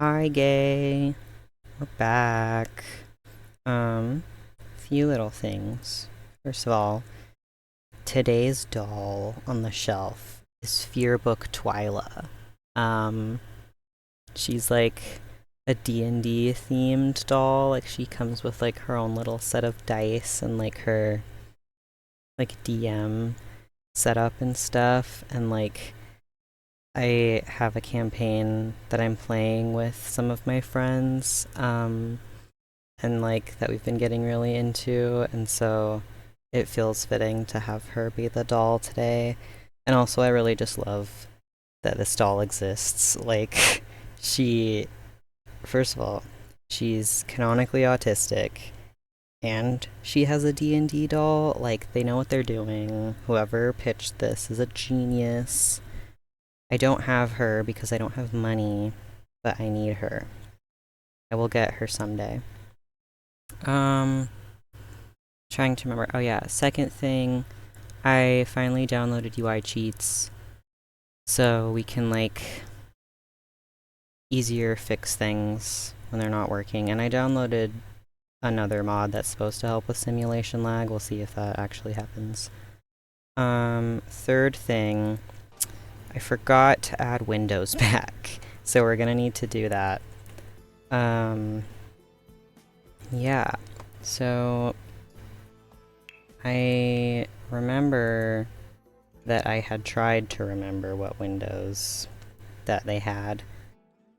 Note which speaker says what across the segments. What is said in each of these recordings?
Speaker 1: Hi, gay. We're back. Few little things. First of all, today's doll on the shelf is Fearbook Twyla. Um, she's like a D&D themed doll. Like she comes with like her own little set of dice and like her like DM setup and stuff. And like I have a campaign that I'm playing with some of my friends. And like that we've been getting really into, and so it feels fitting to have her be the doll today. And also, I really just love that this doll exists. Like, she, first of all, she's canonically autistic, and she has a D&D doll. Like, they know what they're doing. Whoever pitched this is a genius. I don't have her because I don't have money, but I need her. I will get her someday. Um, Trying to remember. Oh yeah, second thing, I finally downloaded UI cheats so we can like easier fix things when they're not working. And I downloaded another mod that's supposed to help with simulation lag. We'll see if that actually happens. Third thing, I forgot to add Windows back, so we're gonna need to do that. Yeah, so I remember that I had tried to remember what windows that they had,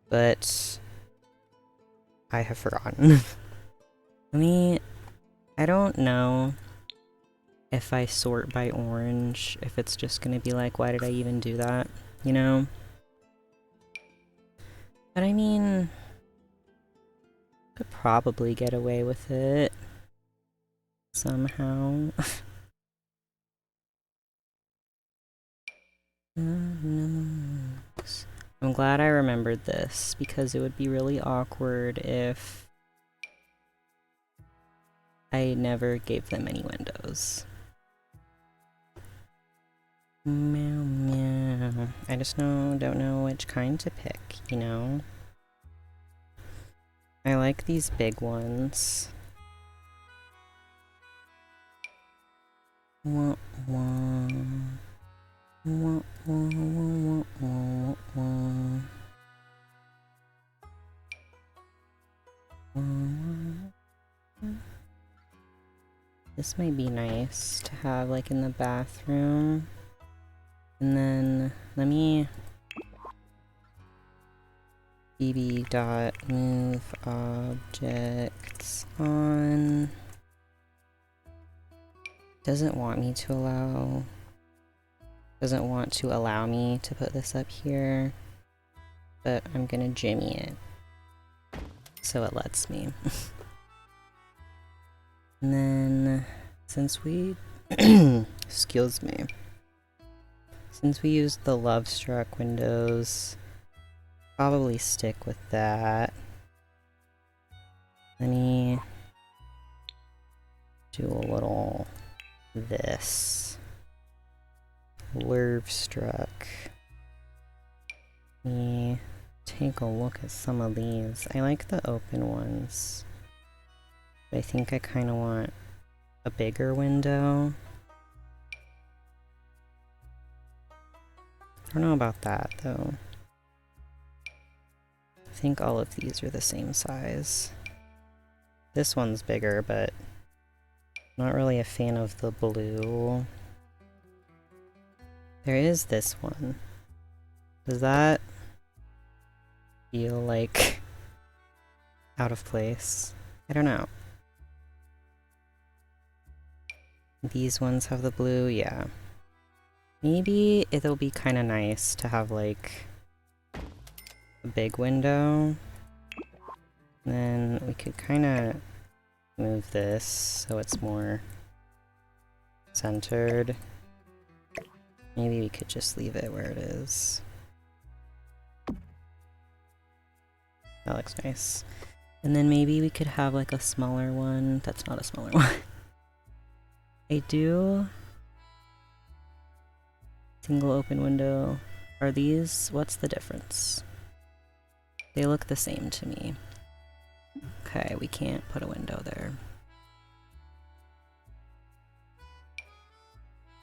Speaker 1: but I have forgotten. I don't know if I sort by orange, if it's just gonna be like, why did I even do that, you know? But I mean, could probably get away with it somehow. I'm glad I remembered this, because it would be really awkward if I never gave them any windows. Meow meow. I just don't know which kind to pick, you know? I like these big ones. Wah, wah. Wah, wah, wah, wah, wah, wah. This might be nice to have like in the bathroom. And then let me bb.move objects on. Doesn't want to allow me to put this up here, but I'm gonna jimmy it so it lets me. And then since we excuse me, since we used the Love Struck windows, probably stick with that. Let me do a little this. Lurve Struck. Let me take a look at some of these. I like the open ones, but I think I kind of want a bigger window. I don't know about that though. I think all of these are the same size. This one's bigger, but I'm not really a fan of the blue. There is this one. Does that feel like out of place? I don't know. These ones have the blue, yeah. Maybe it'll be kind of nice to have like a big window. And then we could kind of move this so it's more centered. Maybe we could just leave it where it is. That looks nice. And then maybe we could have like a smaller one. That's not a smaller one. I do. Single open window. Are these? What's the difference? They look the same to me. Okay, we can't put a window there.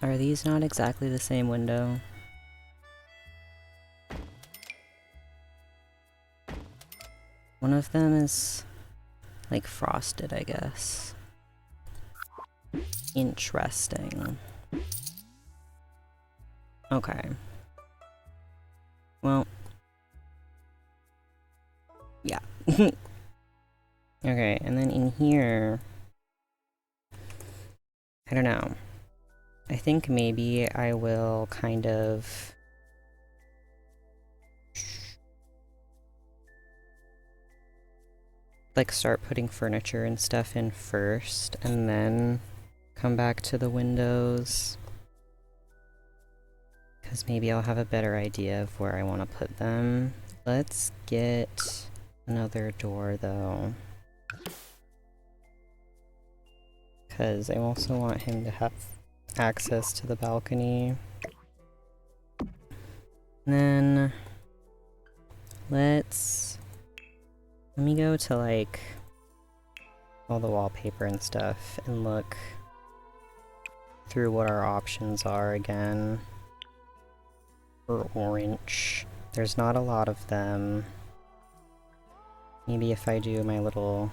Speaker 1: Are these not exactly the same window? One of them is like frosted, I guess. Interesting. Okay. Well. Yeah. Okay, and then in here, I don't know. I think maybe I will kind of like start putting furniture and stuff in first and then come back to the windows. Because maybe I'll have a better idea of where I want to put them. Let's get another door though. Because I also want him to have access to the balcony. And then let me go to like all the wallpaper and stuff and look through what our options are again. For orange. There's not a lot of them. Maybe if I do my little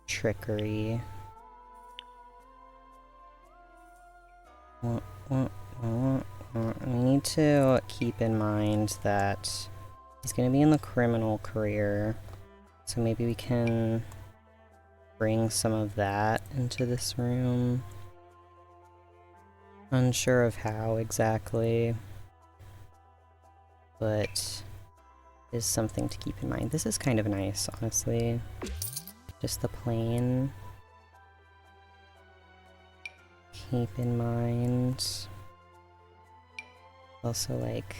Speaker 1: trickery. We need to keep in mind that he's gonna be in the criminal career, so maybe we can bring some of that into this room. Unsure of how exactly, but is something to keep in mind. This is kind of nice, honestly. Just the plain. Keep in mind. Also, like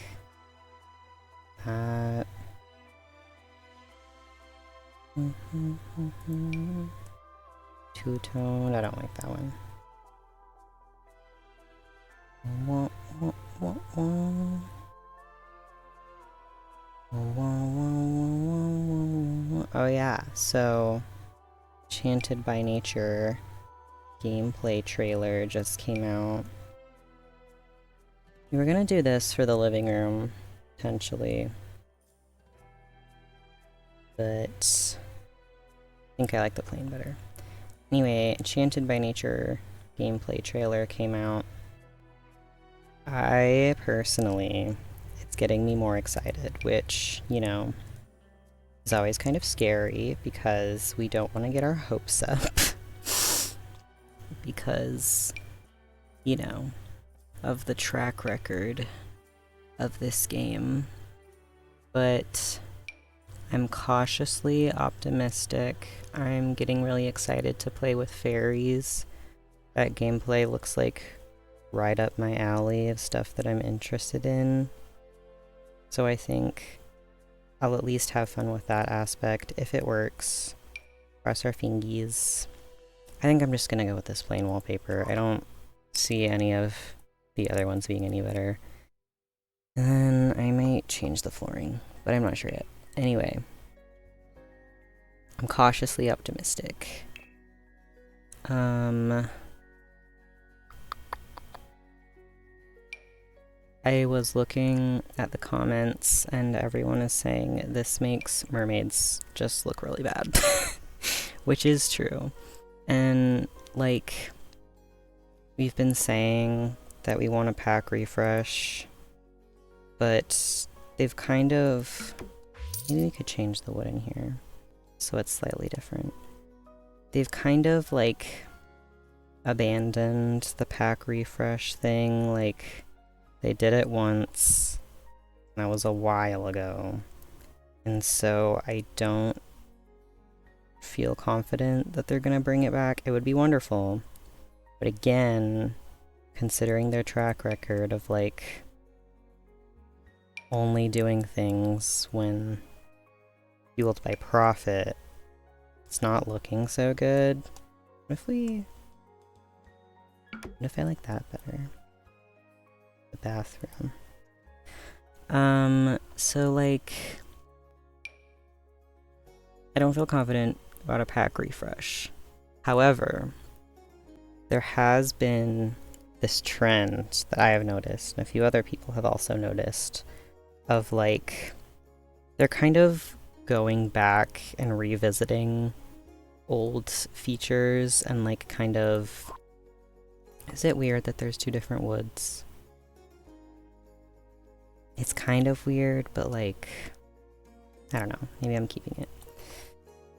Speaker 1: that. Two-toned. I don't like that one. Oh yeah, so Enchanted by Nature gameplay trailer just came out. We were gonna do this for the living room, potentially. But I think I like the plain better. Anyway, Enchanted by Nature gameplay trailer came out. I personally, it's getting me more excited, which, you know, is always kind of scary because we don't want to get our hopes up. Because, you know, of the track record of this game. But I'm cautiously optimistic. I'm getting really excited to play with fairies. That gameplay looks like right up my alley of stuff that I'm interested in. So I think I'll at least have fun with that aspect. If it works, cross our fingies. I think I'm just gonna go with this plain wallpaper. I don't see any of the other ones being any better. And then I might change the flooring, but I'm not sure yet. Anyway, I'm cautiously optimistic. I was looking at the comments and everyone is saying this makes mermaids just look really bad. Which is true. And, like, we've been saying that we want a pack refresh, but they've kind of... Maybe we could change the wood in here so it's slightly different. They've kind of, like, abandoned the pack refresh thing. Like, they did it once, and that was a while ago. And so I don't feel confident that they're gonna bring it back. It would be wonderful. But again, considering their track record of, like, only doing things when fueled by profit, it's not looking so good. What if I like that better? The bathroom. So, like, I don't feel confident about a pack refresh. However, there has been this trend that I have noticed, and a few other people have also noticed, of like, they're kind of going back and revisiting old features and like kind of... Is it weird that there's two different woods? It's kind of weird, but like, I don't know, maybe I'm keeping it.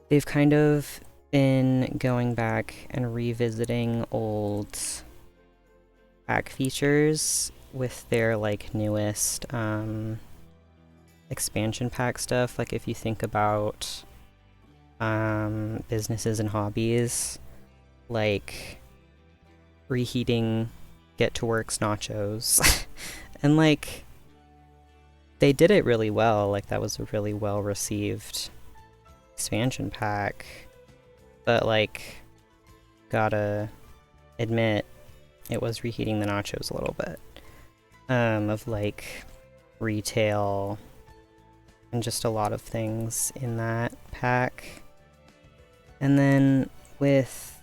Speaker 1: They've kind of been going back and revisiting old pack features with their like newest expansion pack stuff. Like if you think about businesses and hobbies, like reheating Get to Work's nachos. And like they did it really well. Like that was a really well received expansion pack, but like gotta admit it was reheating the nachos a little bit of like retail and just a lot of things in that pack. And then with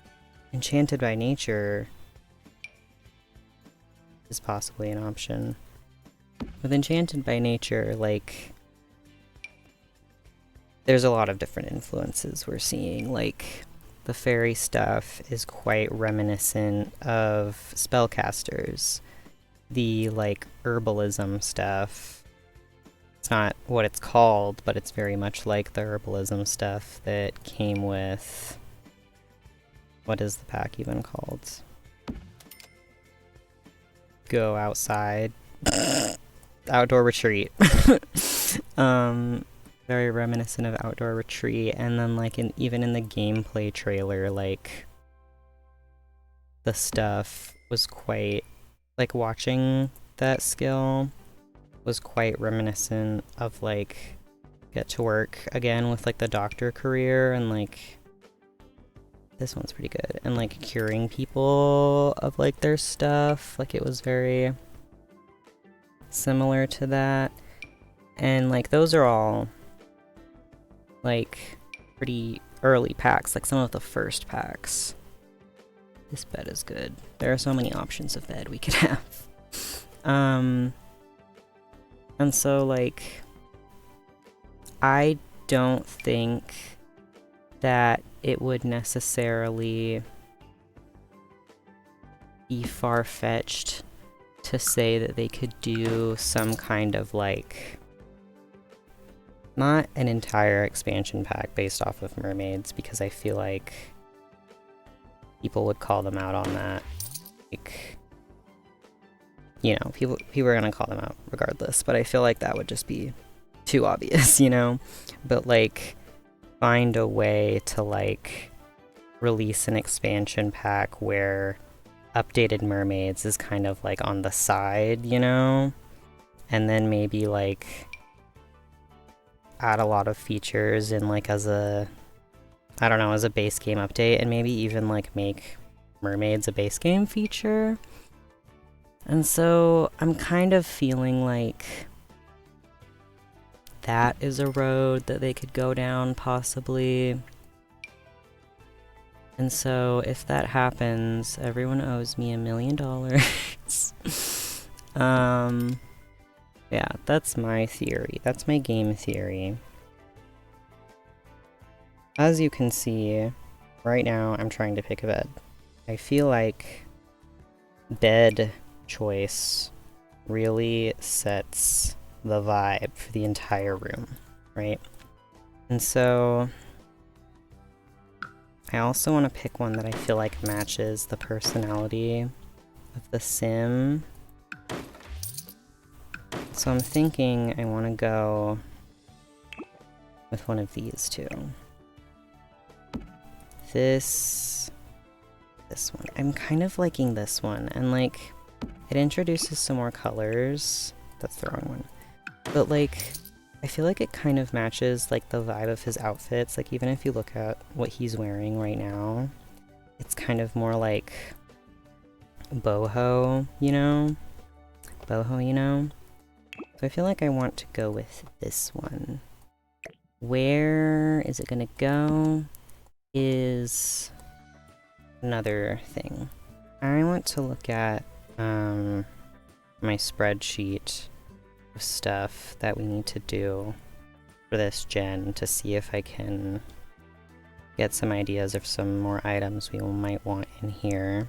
Speaker 1: Enchanted by Nature is possibly an option. With Enchanted by Nature, like there's a lot of different influences we're seeing. Like the fairy stuff is quite reminiscent of spellcasters. The like herbalism stuff, it's not what it's called, but it's very much like the herbalism stuff that came with... What is the pack even called? Go Outside. Outdoor Retreat. Very reminiscent of Outdoor Retreat, and then like even in the gameplay trailer, like the stuff was quite... Like watching that skill was quite reminiscent of like Get to Work again with like the doctor career, and like this one's pretty good, and like curing people of like their stuff. Like it was very similar to that. And like those are all like pretty early packs, like some of the first packs. This bed is good. There are so many options of bed we could have. And so like I don't think that it would necessarily be far-fetched to say that they could do some kind of like... Not an entire expansion pack based off of mermaids, because I feel like people would call them out on that. Like, you know, people are gonna call them out regardless, but I feel like that would just be too obvious, you know? But like, find a way to like release an expansion pack where updated mermaids is kind of like on the side, you know? And then maybe like add a lot of features in like as a, I don't know, as a base game update, and maybe even like make mermaids a base game feature. And so I'm kind of feeling like that is a road that they could go down possibly. And so if that happens, everyone owes me $1 million. Yeah, that's my theory. That's my game theory. As you can see, right now I'm trying to pick a bed. I feel like bed choice really sets the vibe for the entire room, right? And so I also want to pick one that I feel like matches the personality of the sim. So I'm thinking I want to go with one of these two. This one. I'm kind of liking this one, and like it introduces some more colors. That's the wrong one. But like I feel like it kind of matches like the vibe of his outfits. Like even if you look at what he's wearing right now, it's kind of more like boho, you know? Boho, you know? So I feel like I want to go with this one. Where is it gonna go is another thing. I want to look at my spreadsheet of stuff that we need to do for this gen to see if I can get some ideas of some more items we might want in here.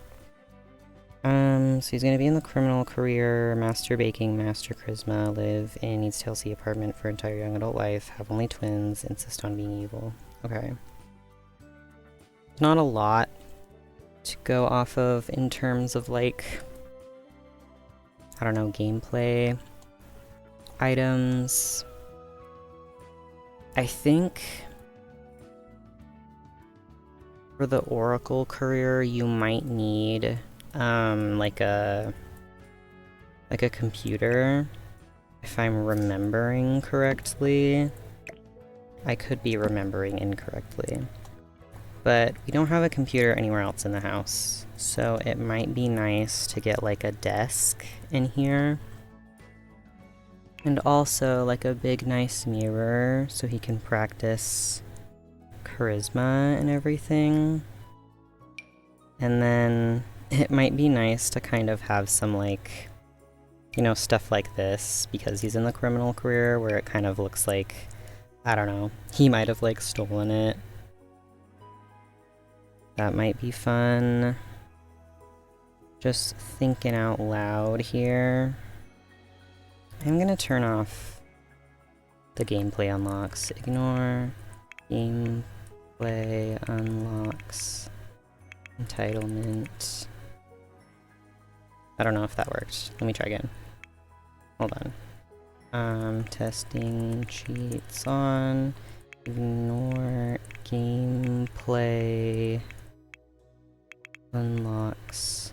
Speaker 1: So he's gonna be in the criminal career, master baking, master charisma, live in East Chelsea apartment for entire young adult life, have only twins, insist on being evil. Okay. Not a lot to go off of in terms of, like, I don't know, gameplay items. I think for the Oracle career, you might need like a computer, if I'm remembering correctly. I could be remembering incorrectly. But we don't have a computer anywhere else in the house, so it might be nice to get like a desk in here. And also like a big nice mirror so he can practice charisma and everything. And then it might be nice to kind of have some, like, you know, stuff like this, because he's in the criminal career where it kind of looks like, I don't know, he might have, like, stolen it. That might be fun. Just thinking out loud here. I'm gonna turn off the gameplay unlocks. Ignore gameplay unlocks. Entitlement. I don't know if that worked. Let me try again. Hold on. Testing cheats on. Ignore gameplay unlocks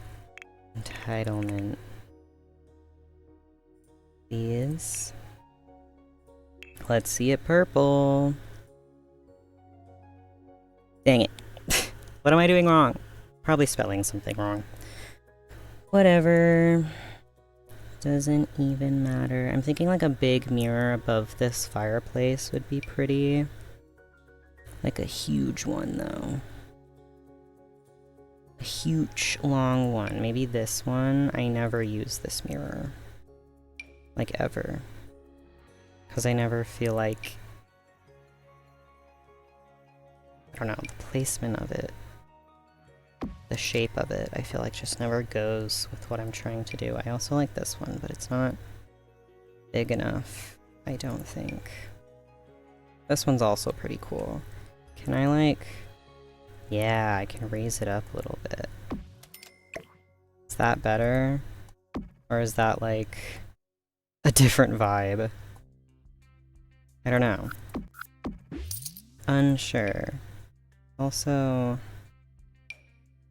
Speaker 1: entitlement. Please. Let's see it purple. Dang it. What am I doing wrong? Probably spelling something wrong. Whatever. Doesn't even matter. I'm thinking like a big mirror above this fireplace would be pretty. Like a huge one, though. A huge, long one. Maybe this one. I never use this mirror. Like, ever. Because I never feel like... I don't know, the placement of it. The shape of it, I feel like just never goes with what I'm trying to do. I also like this one, but it's not big enough, I don't think. This one's also pretty cool. Can I, like... Yeah, I can raise it up a little bit. Is that better? Or is that, like, a different vibe? I don't know. Unsure. Also...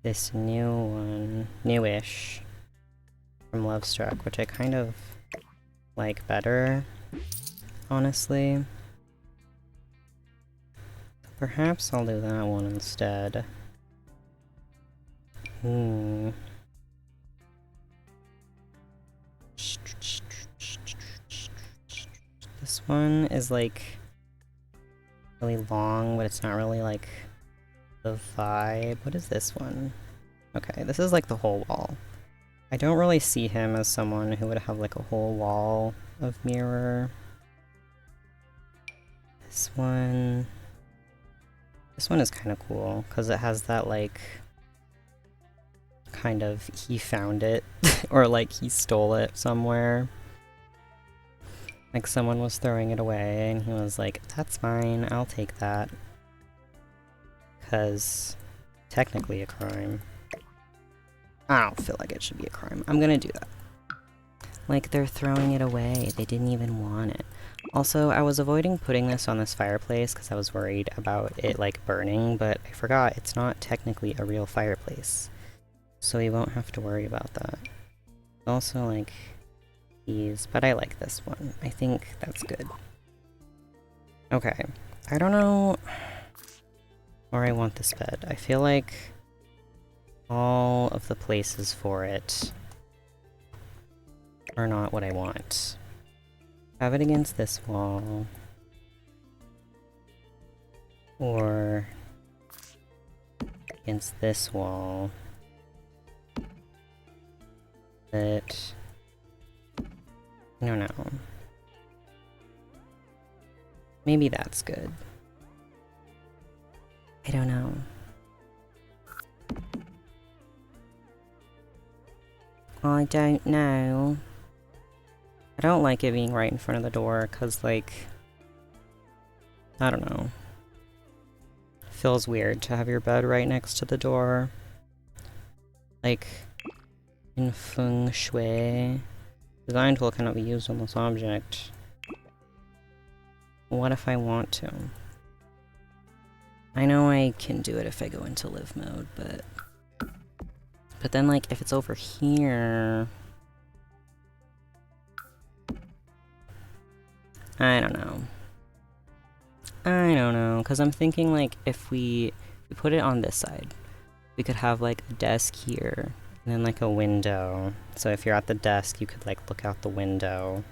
Speaker 1: this new one, newish, from Lovestruck, which I kind of like better, honestly. Perhaps I'll do that one instead. This one is like really long, but it's not really like the vibe. What is this one? Okay, this is like the whole wall. I don't really see him as someone who would have like a whole wall of mirror. This one is kind of cool because it has that like kind of he found it or like he stole it somewhere. Like someone was throwing it away and he was like, that's mine, I'll take that. Because technically a crime. I don't feel like it should be a crime. I'm gonna do that. Like, they're throwing it away. They didn't even want it. Also, I was avoiding putting this on this fireplace because I was worried about it, like, burning, but I forgot it's not technically a real fireplace. So we won't have to worry about that. Also, like, these, but I like this one. I think that's good. Okay. I don't know where I want this bed. I feel like all of the places for it are not what I want. Have it against this wall. Or against this wall. But I don't know. Maybe that's good. I don't know. I don't know. I don't like it being right in front of the door, cause like, I don't know. Feels weird to have your bed right next to the door. Like, in feng shui, design tool cannot be used on this object. What if I want to? I know I can do it if I go into live mode, but then like if it's over here, I don't know. I don't know, because I'm thinking like if we put it on this side, we could have like a desk here and then like a window. So if you're at the desk, you could like look out the window.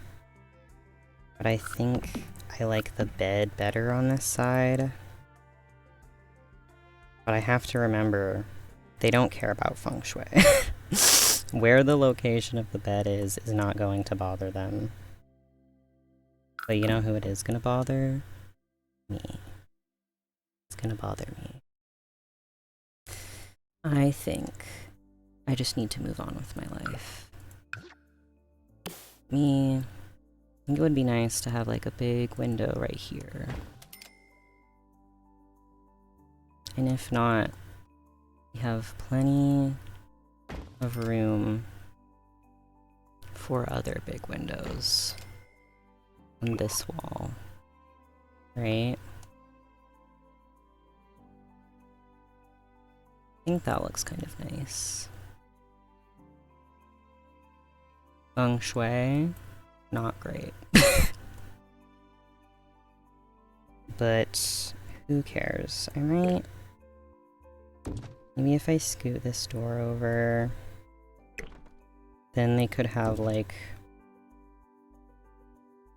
Speaker 1: But I think I like the bed better on this side. But I have to remember, they don't care about feng shui. Where the location of the bed is not going to bother them. But you know who it is gonna bother? Me. It's gonna bother me. I think I just need to move on with my life. I think it would be nice to have like a big window right here. And if not, we have plenty of room for other big windows on this wall, right? I think that looks kind of nice. Feng shui, not great. But who cares? I might... Maybe if I scoot this door over, then they could have, like,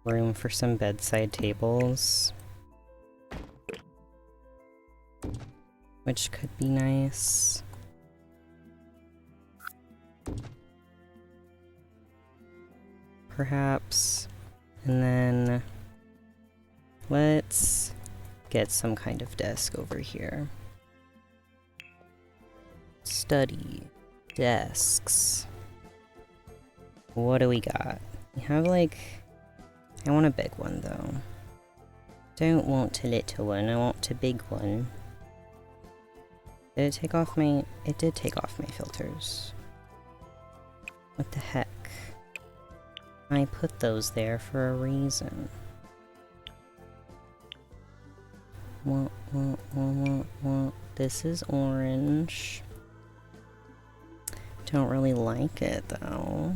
Speaker 1: room for some bedside tables. Which could be nice. Perhaps. And then let's get some kind of desk over here. Study. Desks. What do we got? We have like... I want a big one though. Don't want a little one, I want a big one. Did it take off my... It did take off my filters. What the heck? I put those there for a reason. What? This is orange. Don't really like it though.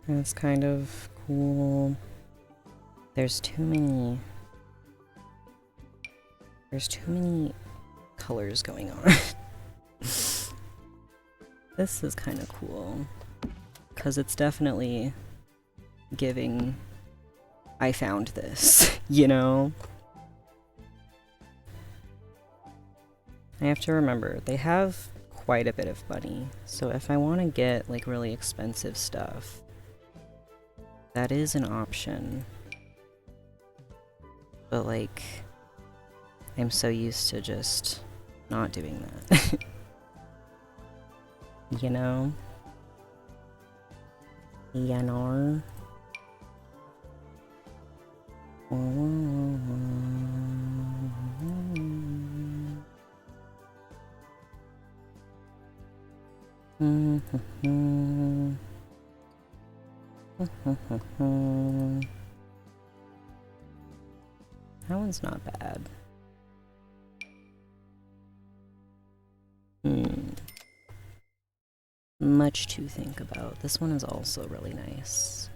Speaker 1: That's kind of cool. There's too many colors going on. This is kind of cool, because it's definitely giving, I found this, you know? I have to remember, they have quite a bit of money, so if I want to get like really expensive stuff, that is an option. But like, I'm so used to just not doing that. You know? You know? That one's not bad. Much to think about. This one is also really nice.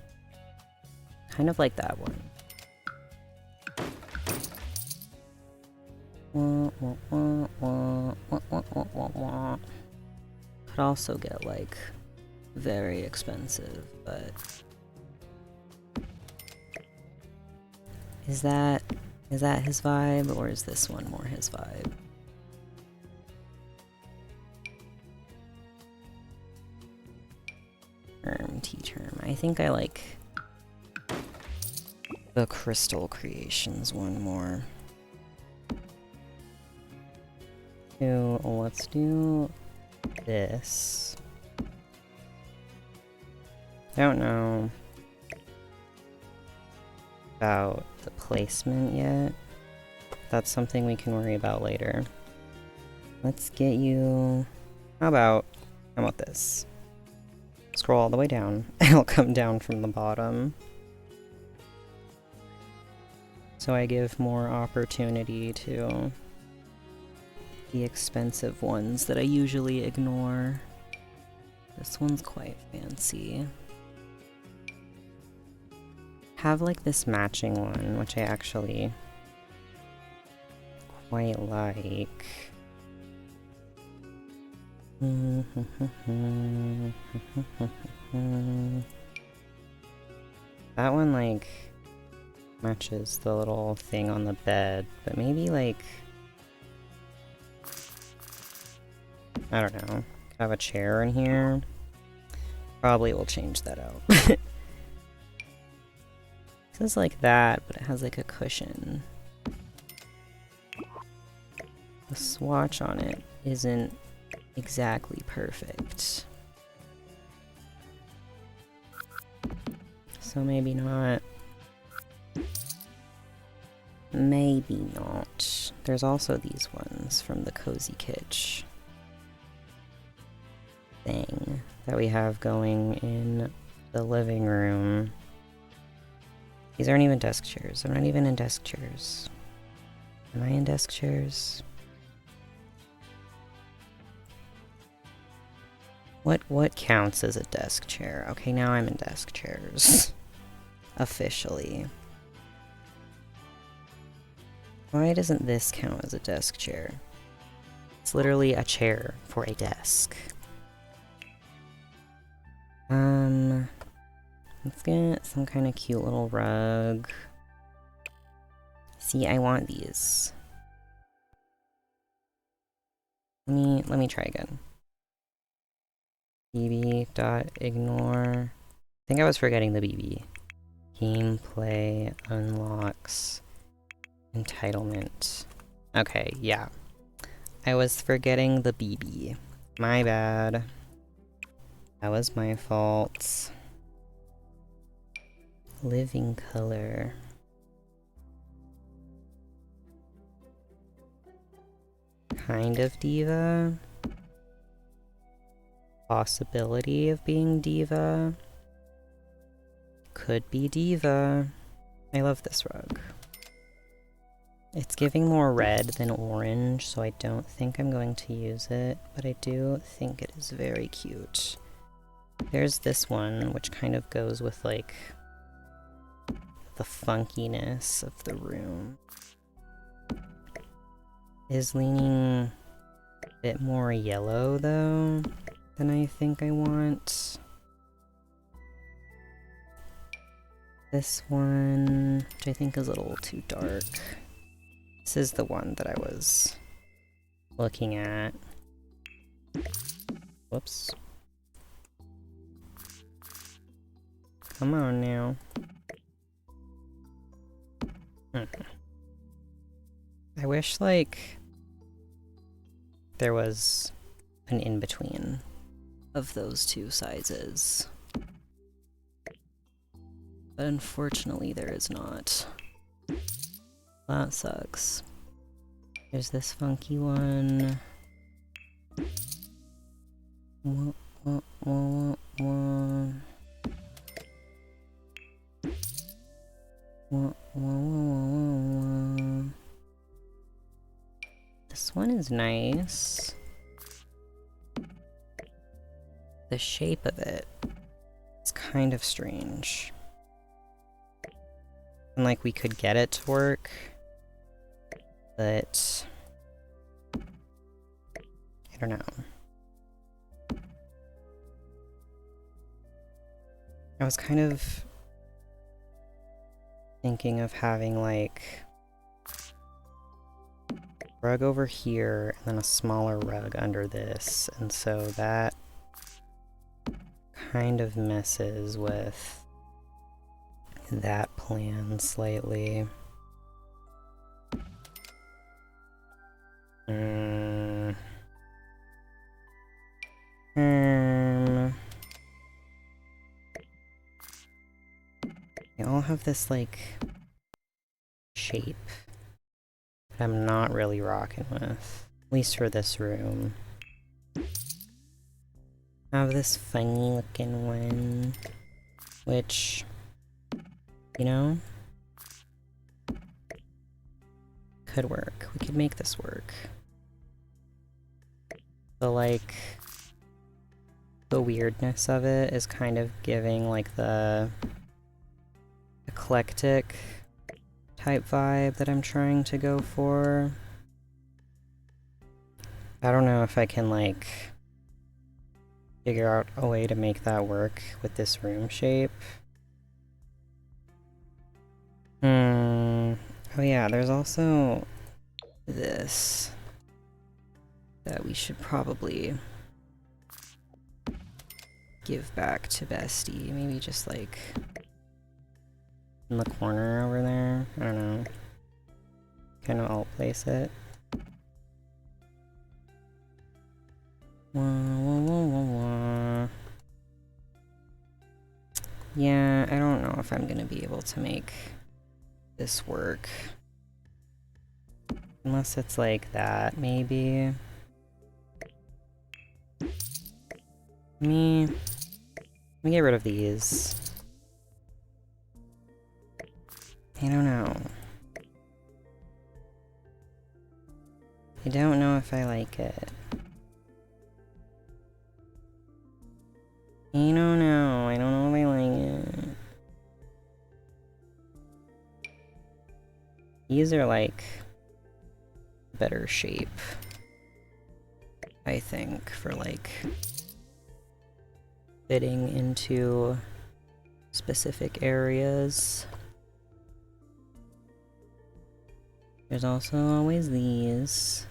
Speaker 1: Kind of like that one. Could also get, like, very expensive, but... Is that his vibe, or is this one more his vibe? T-term. I think I like the Crystal Creations one more. So let's do this. I don't know about the placement yet. That's something we can worry about later. Let's get you... How about this? Scroll all the way down, and I'll come down from the bottom. So I give more opportunity to the expensive ones that I usually ignore. This one's quite fancy. Have like this matching one, which I actually quite like. That one like matches the little thing on the bed, but maybe like, I don't know, have a chair in here. Probably will change that out. This is like that, but it has like a cushion. The swatch on it isn't exactly perfect. So maybe not. Maybe not. There's also these ones from the Cozy Kitsch thing that we have going in the living room. These aren't even desk chairs. I'm not even in desk chairs. Am I in desk chairs? What counts as a desk chair? Okay, now I'm in desk chairs. Officially. Why doesn't this count as a desk chair? It's literally a chair for a desk. Let's get some kind of cute little rug. See, I want these. Let me try again. bb.ignore. I think I was forgetting the bb. Gameplay unlocks entitlement. Okay, yeah. I was forgetting the bb. My bad. That was my fault. Living color. Kind of diva. Possibility of being diva. Could be diva. I love this rug. It's giving more red than orange, so I don't think I'm going to use it, but I do think it is very cute. There's this one, which kind of goes with, like, the funkiness of the room. Is leaning a bit more yellow, though, than I think I want. This one, which I think is a little too dark. This is the one that I was looking at. Whoops. Come on now. I wish, like, there was an in-between of those two sizes. But unfortunately there is not. That sucks. There's this funky one. This one is nice. The shape of it is kind of strange. And like we could get it to work, but I don't know. I was kind of thinking of having like rug over here and then a smaller rug under this, and so that kind of messes with that plan slightly. They all have this like shape that I'm not really rocking with, at least for this room. I have this funny looking one, which, you know, could work. We could make this work. The like, the weirdness of it is kind of giving like the eclectic type vibe that I'm trying to go for. I don't know if I can like figure out a way to make that work with this room shape. Oh yeah, there's also this that we should probably give back to Bestie. Maybe just like in the corner over there. I don't know. Kind of alt place it. Yeah, I don't know if I'm gonna be able to make this work. Unless it's like that, maybe. Let me get rid of these. I don't know. I don't know if I like it. I don't know. I don't know if I like it. These are like better shape, I think, for like fitting into specific areas. There's also always these.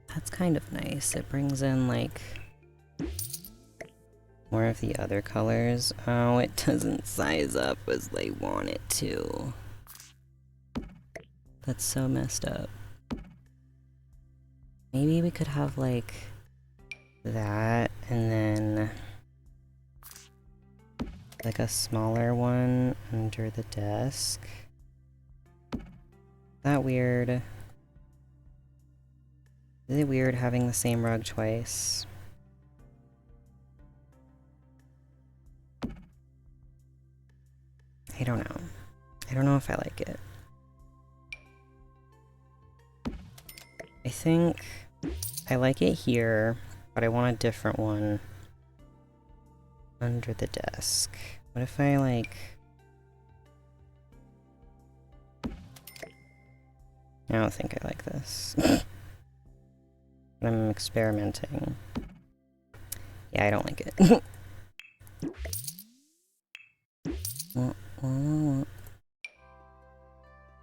Speaker 1: That's kind of nice. It brings in like more of the other colors. Oh, it doesn't size up as they want it to. That's so messed up. Maybe we could have like that and then like a smaller one under the desk. Is that weird? Is it weird having the same rug twice? I don't know. I don't know if I like it. I think I like it here, but I want a different one under the desk. What if I like... I don't think I like this. I'm experimenting. Yeah, I don't like it.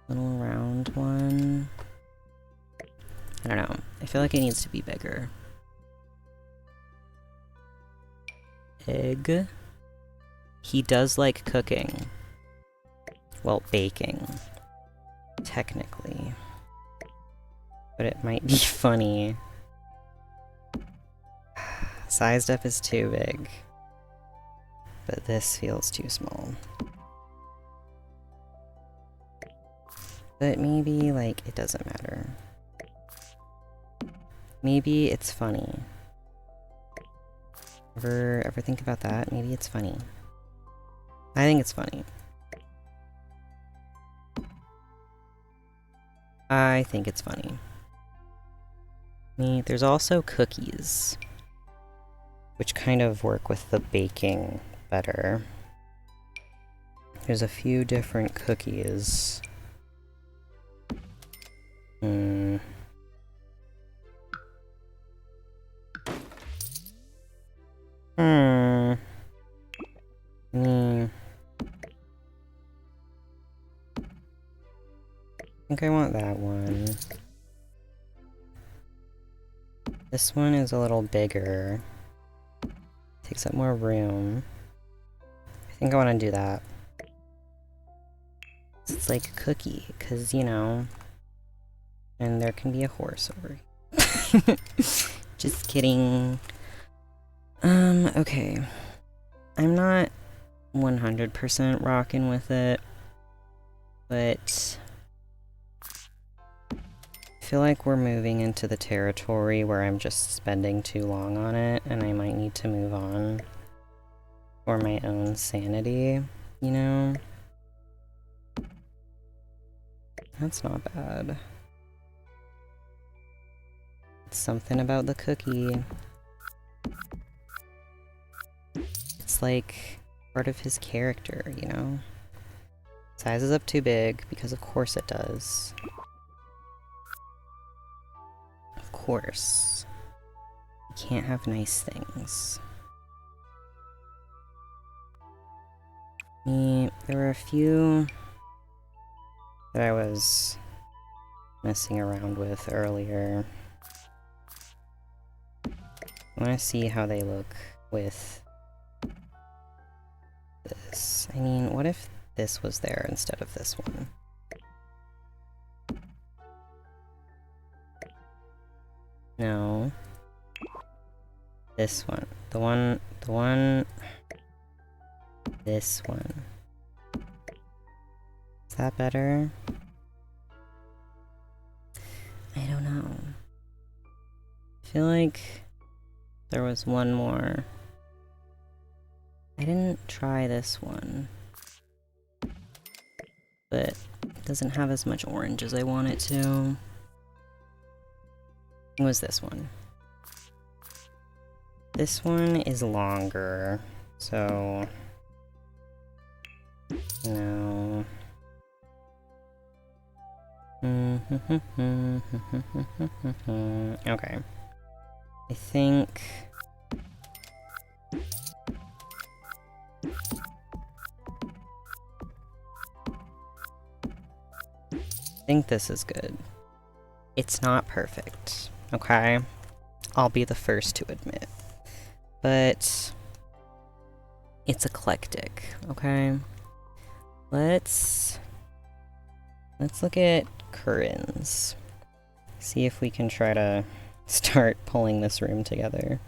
Speaker 1: Little round one. I don't know. I feel like it needs to be bigger. Egg. He does like cooking. Well, baking. Technically. But it might be funny. Sized up is too big. But this feels too small. But maybe, like, it doesn't matter. Maybe it's funny. Ever think about that? Maybe it's funny. I think it's funny. I think it's funny. There's also cookies, which kind of work with the baking better. There's a few different cookies. I think I want that one. This one is a little bigger. Takes up more room. I think I want to do that. It's like a cookie, because, you know, and there can be a horse over here. Just kidding. Okay. I'm not 100% rocking with it, but I feel like we're moving into the territory where I'm just spending too long on it, and I might need to move on for my own sanity, you know? That's not bad. It's something about the cookie. It's like part of his character, you know? Size is up too big, because of course it does. Of course. You can't have nice things. There were a few that I was messing around with earlier. I want to see how they look with this. I mean, what if this was there instead of this one? No. This one. The one... This one. Is that better? I don't know. I feel like there was one more. I didn't try this one, but it doesn't have as much orange as I want it to. It was this one. This one is longer, so no. Okay. I think this is good. It's not perfect, okay? I'll be the first to admit. But it's eclectic, okay? Let's look at curtains. See if we can try to start pulling this room together.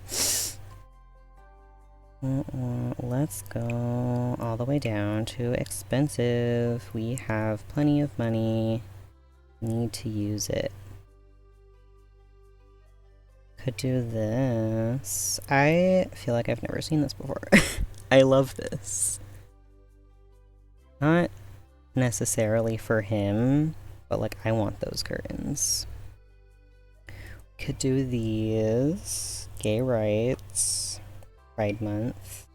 Speaker 1: Let's go all the way down to expensive. We have plenty of money. Need to use it. Could do this. I feel like I've never seen this before. I love this. Not necessarily for him, but like I want those curtains. Could do these. Gay rights. Pride month.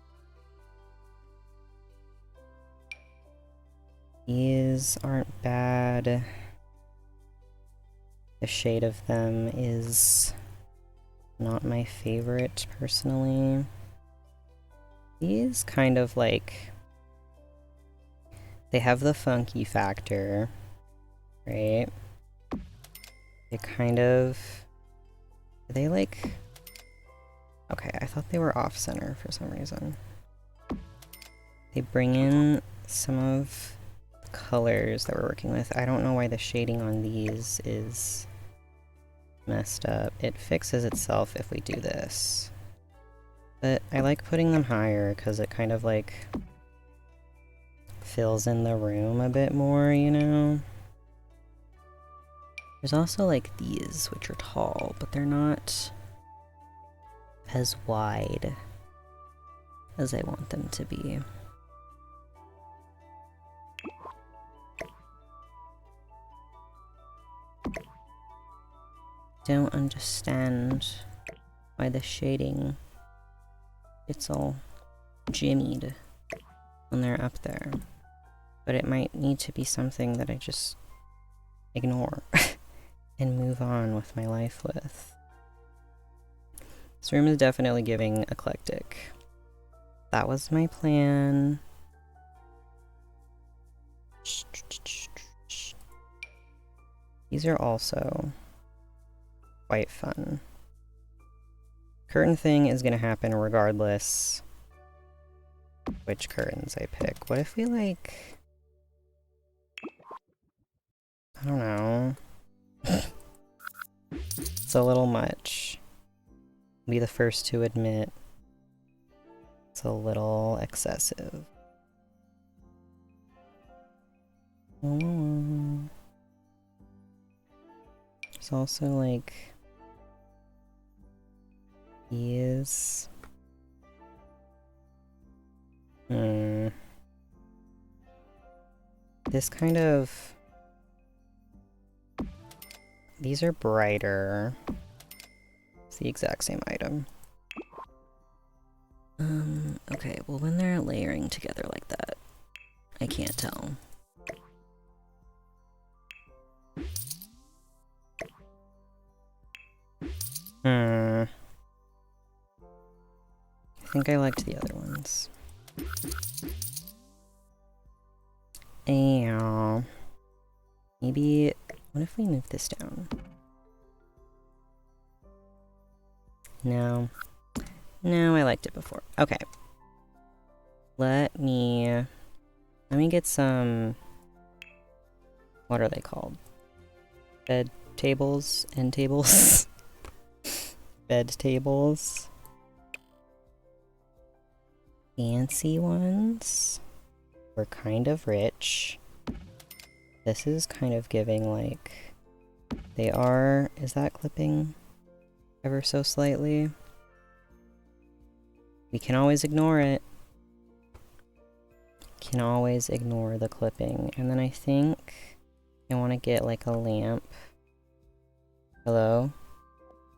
Speaker 1: These aren't bad. The shade of them is not my favorite, personally. These kind of like... They have the funky factor, right? They kind of... Are they like... Okay, I thought they were off-center for some reason. They bring in some of the colors that we're working with. I don't know why the shading on these is messed up. It fixes itself if we do this. But I like putting them higher because it kind of like fills in the room a bit more, you know? There's also like these, which are tall, but they're not as wide as I want them to be. Don't understand why the shading, it's all jimmied when they're up there. But it might need to be something that I just ignore and move on with my life with. This room is definitely giving eclectic. That was my plan. These are also quite fun. Curtain thing is gonna happen regardless which curtains I pick. What if we like... I don't know. It's a little much. I'll be the first to admit it's a little excessive. There's also like these. This kind of... These are brighter. It's the exact same item. Okay, well when they're layering together like that, I can't tell. I think I liked the other ones. Ow. Maybe... What if we move this down? No. No, I liked it before. Okay. Let me get some... What are they called? Bed tables? End tables? Bed tables. Fancy ones. We're kind of rich. This is kind of giving like... They are... Is that clipping ever so slightly? We can always ignore it. Can always ignore the clipping. And then I think I want to get like a lamp. Hello?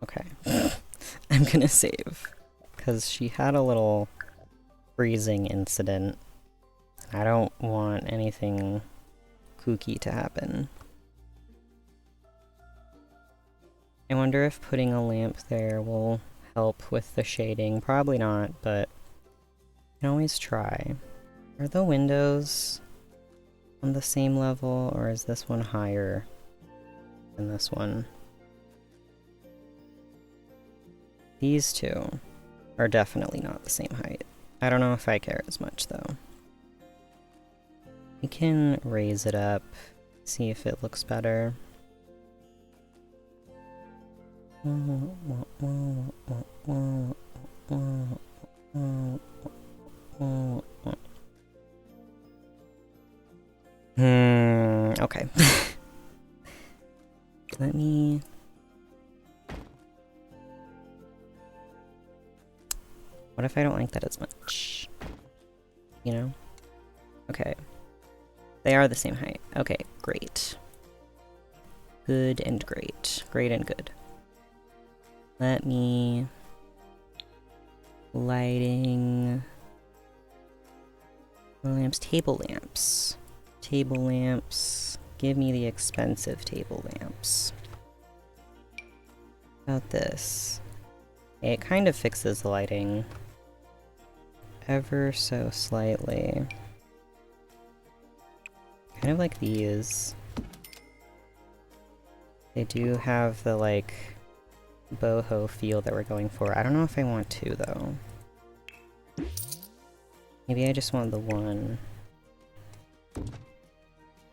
Speaker 1: Okay. I'm gonna save. Because she had a little freezing incident. I don't want anything kooky to happen. I wonder if putting a lamp there will help with the shading. Probably not, but I can always try. Are the windows on the same level, or is this one higher than this one? These two are definitely not the same height. I don't know if I care as much, though. We can raise it up, see if it looks better. Okay. Let me... What if I don't like that as much? You know? Okay. They are the same height. Okay, great. Good and great. Great and good. Let me... Lighting... Lamps. Table lamps. Table lamps. Give me the expensive table lamps. How about this? It kind of fixes the lighting. Ever so slightly. Kind of like these. They do have the, like, boho feel that we're going for. I don't know if I want two, though. Maybe I just want the one. And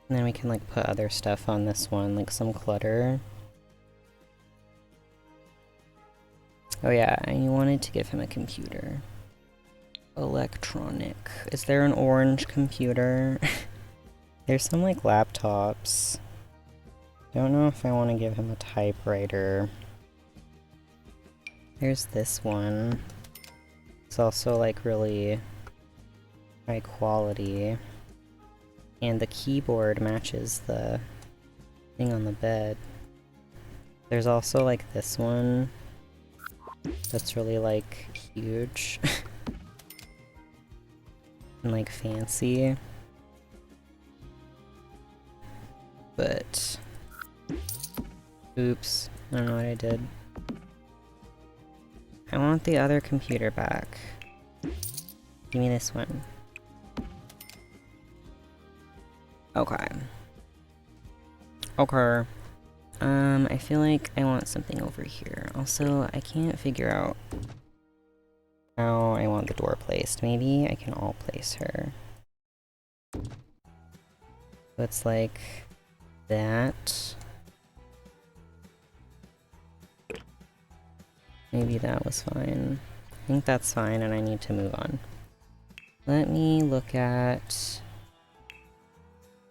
Speaker 1: then we can, like, put other stuff on this one, like some clutter. Oh yeah, I wanted to give him a computer. Electronic. Is there an orange computer? There's some, like, laptops. Don't know if I want to give him a typewriter. There's this one. It's also, like, really high quality. And the keyboard matches the thing on the bed. There's also, like, this one. That's really, like, huge. and like fancy. But oops, I don't know what I did. I want the other computer back. Give me this one. Okay. Okay. I feel like I want something over here. Also, I can't figure out how I want the door placed. Maybe I can all place her. So it's like that. Maybe that was fine. I think that's fine and I need to move on. Let me look at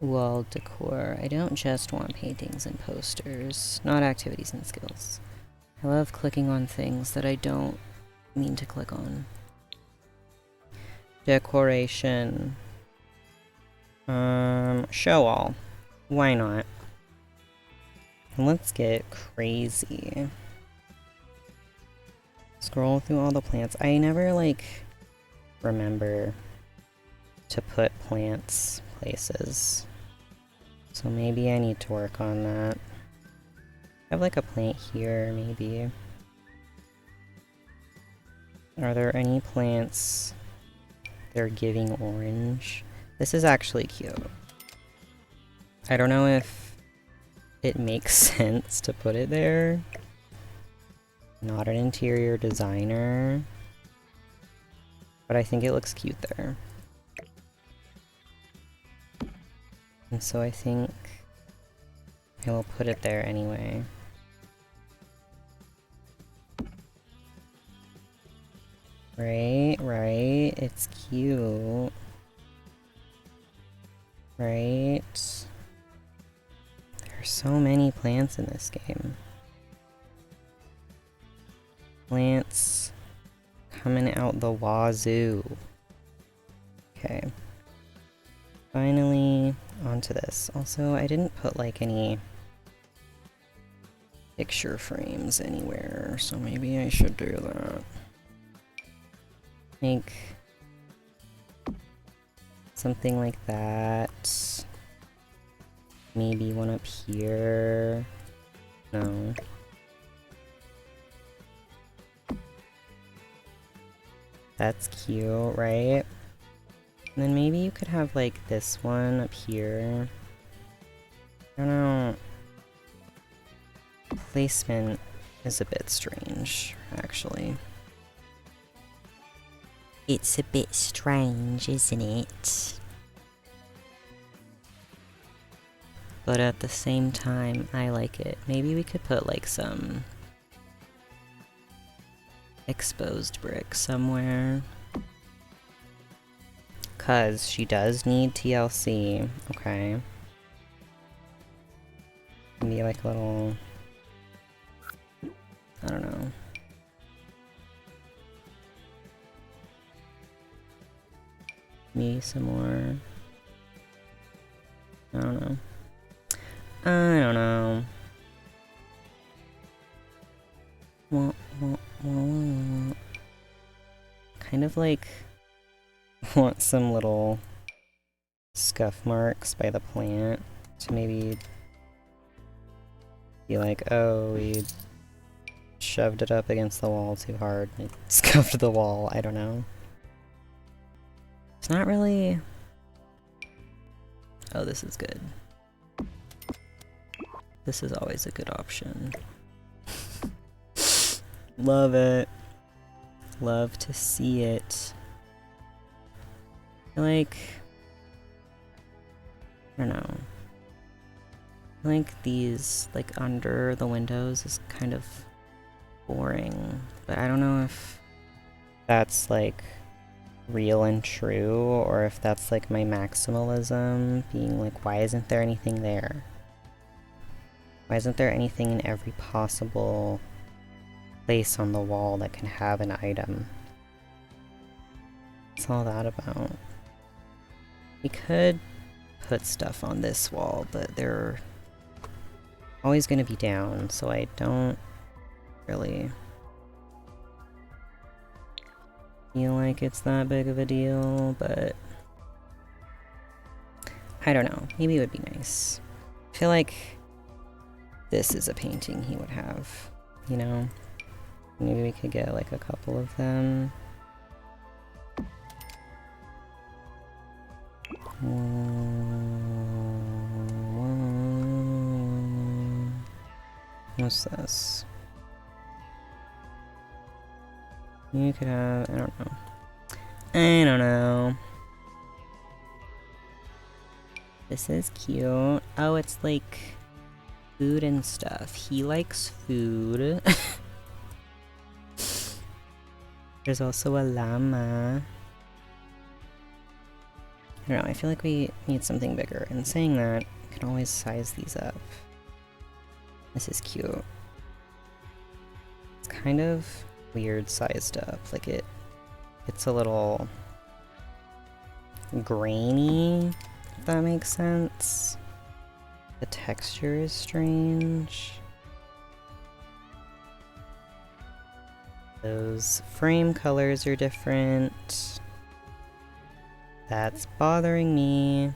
Speaker 1: wall decor. I don't just want paintings and posters, not activities and skills. I love clicking on things that I don't mean to click on. Decoration. Show all. Why not? Let's get crazy. Scroll through all the plants. I never, like, remember to put plants places. So maybe I need to work on that. I have, like, a plant here, maybe. Are there any plants that are giving orange? This is actually cute. I don't know if it makes sense to put it there. Not an interior designer, but I think it looks cute there. And so I think I will put it there anyway. Right, right, it's cute. Right? There are so many plants in this game. Plants coming out the wazoo. Okay. Finally, onto this. Also, I didn't put like any picture frames anywhere, so maybe I should do that. Make something like that. Maybe one up here. No. That's cute, right? And then maybe you could have like this one up here. I don't know. Placement is a bit strange, actually. It's a bit strange, isn't it? But at the same time, I like it. Maybe we could put like some exposed brick somewhere. 'Cause she does need TLC, okay. Maybe like a little, I don't know. Maybe some more. I don't know. I don't know. Kind of like want some little scuff marks by the plant to maybe be like, oh, we shoved it up against the wall too hard and it scuffed the wall. I don't know. It's not really... Oh, this is good. This is always a good option. Love it. Love to see it. I feel like... I don't know. I feel like these, like, under the windows is kind of boring. But I don't know if that's, like, real and true, or if that's, like, my maximalism, being like, why isn't there anything there? Why isn't there anything in every possible place on the wall that can have an item? What's all that about? We could put stuff on this wall, but they're always going to be down, so I don't really feel like it's that big of a deal, but I don't know. Maybe it would be nice. I feel like this is a painting he would have, you know? Maybe we could get like a couple of them. What's this? You could have, I don't know. I don't know. This is cute. Oh, it's like food and stuff. He likes food. There's also a llama. I don't know, I feel like we need something bigger. And saying that, I can always size these up. This is cute. It's kind of weird sized up. Like it's a little grainy, if that makes sense. The texture is strange. Those frame colors are different. That's bothering me.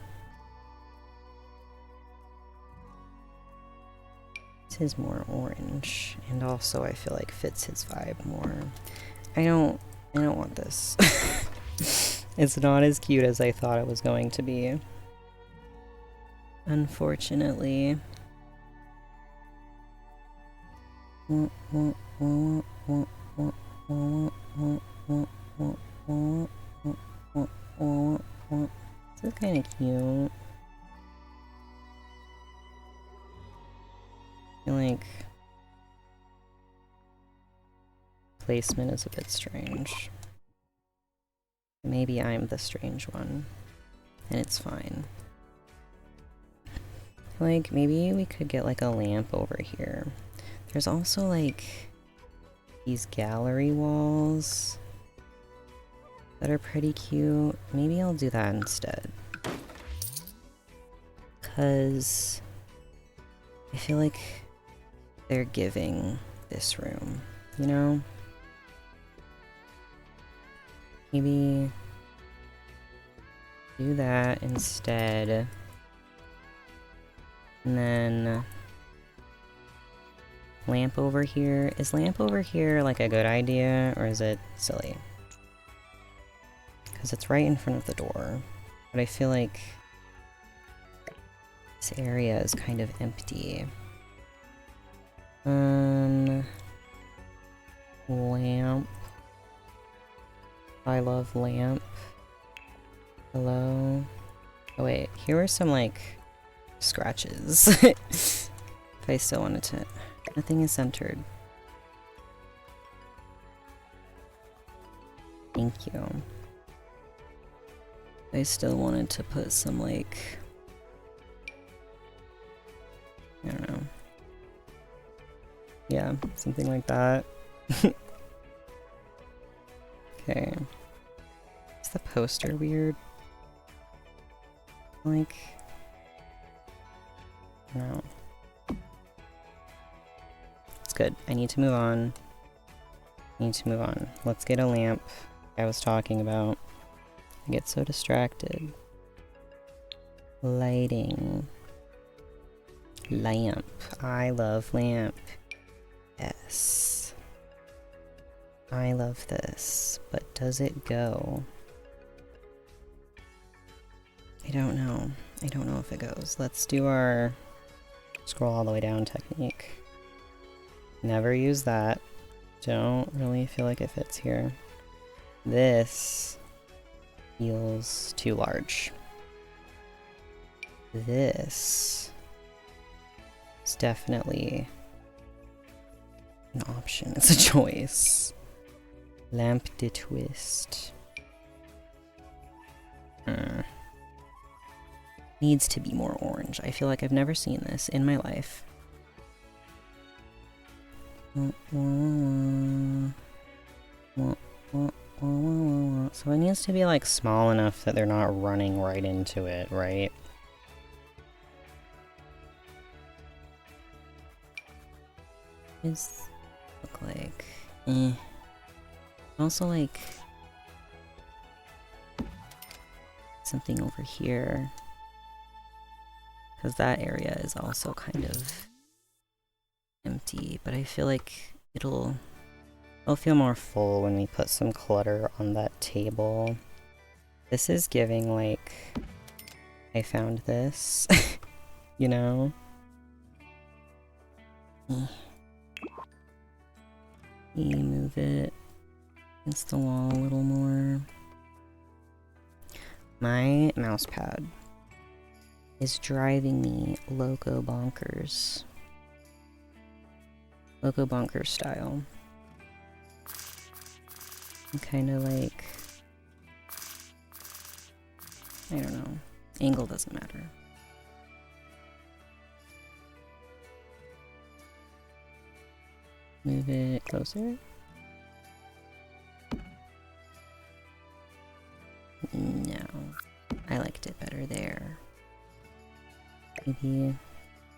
Speaker 1: This is more orange, and also I feel like fits his vibe more. I don't want this. It's not as cute as I thought it was going to be. Unfortunately. This is kind of cute. I feel like placement is a bit strange. Maybe I'm the strange one, and it's fine. I feel like maybe we could get like a lamp over here. There's also like these gallery walls that are pretty cute. Maybe I'll do that instead. 'Cause I feel like they're giving this room, you know? Maybe do that instead. And then lamp over here. Is lamp over here like a good idea, or is it silly? Because it's right in front of the door. But I feel like this area is kind of empty. Lamp. I love lamp. Hello. Oh wait, here are some like scratches. If I still wanted to. Nothing is centered. Thank you. I still wanted to put some like, I don't know. Yeah, something like that. Okay. Is the poster weird? Like, no. It's good. I need to move on. Let's get a lamp I was talking about. I get so distracted. Lighting. Lamp. I love lamp. Yes. I love this, but does it go? I don't know. I don't know if it goes. Let's do our scroll all the way down technique. Never use that. Don't really feel like it fits here. This feels too large. This is definitely an option. It's a choice. Lamp de twist. Needs to be more orange. I feel like I've never seen this in my life. So it needs to be like small enough that they're not running right into it, right? What does it look like? Also like something over here. because that area is also kind of empty, but I feel like it'll feel more full when we put some clutter on that table. This is giving like, I found this, you know? Move it against the wall a little more. My mouse pad is driving me loco bonkers. Loco bonkers style. I'm kind of like, I don't know. Angle doesn't matter. Move it closer. No, I liked it better there. Maybe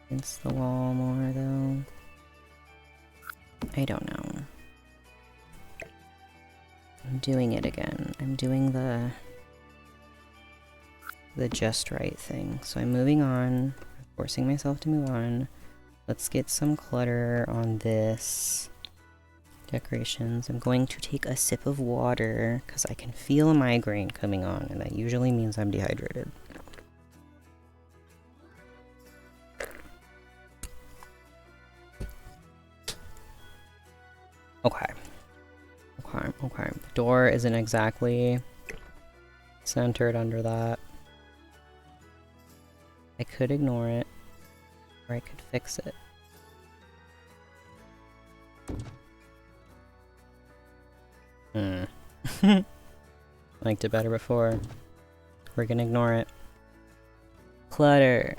Speaker 1: against the wall more though. I don't know. I'm doing it again. I'm doing the just right thing. So I'm moving on, forcing myself to move on. Let's get some clutter on this. Decorations. I'm going to take a sip of water because I can feel a migraine coming on, and that usually means I'm dehydrated. Okay. The door isn't exactly centered under that. I could ignore it, or I could fix it. Liked it better before. We're gonna ignore it. Clutter.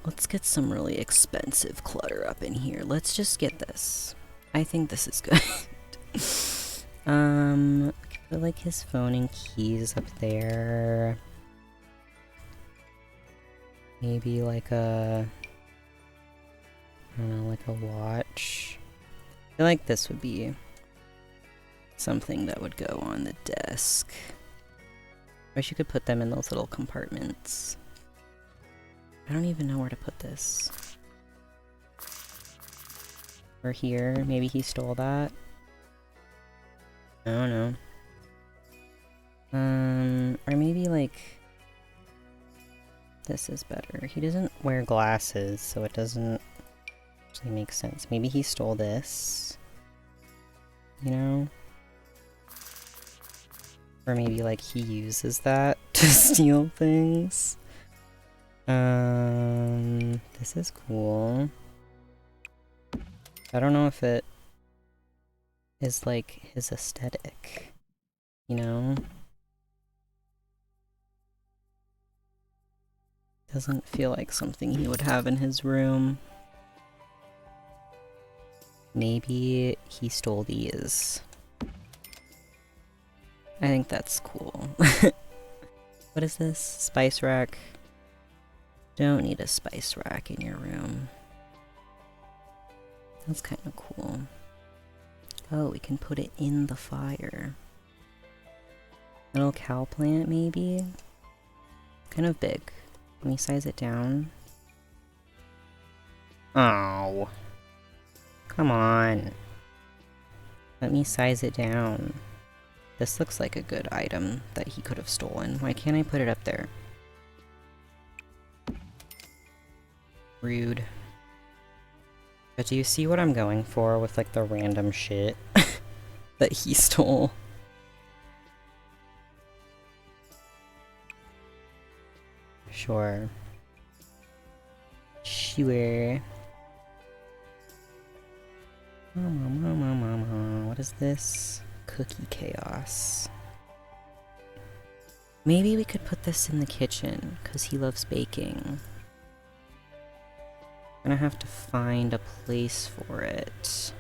Speaker 1: Let's get some really expensive clutter up in here. Let's just get this. I think this is good. Put like his phone and keys up there. Maybe like a, I don't know, like a watch. I feel like this would be something that would go on the desk. I wish you could put them in those little compartments. I don't even know where to put this. Or here, maybe he stole that. I don't know. Or maybe like, this is better. He doesn't wear glasses, so it doesn't actually make sense. Maybe he stole this, you know? Or maybe like he uses that to steal things. This is cool. I don't know if it is like his aesthetic, you know? Doesn't feel like something he would have in his room. Maybe he stole these. I think that's cool. What is this? Spice rack? Don't need a spice rack in your room. That's kind of cool. Oh, we can put it in the fire. Little cow plant, maybe? Kind of big. Can we size it down? Oh. Come on. Let me size it down. This looks like a good item that he could have stolen. Why can't I put it up there? Rude. But do you see what I'm going for with like the random shit that he stole? Sure. Sure. What is this? Cookie chaos. Maybe we could put this in the kitchen, because he loves baking. I'm gonna have to find a place for it.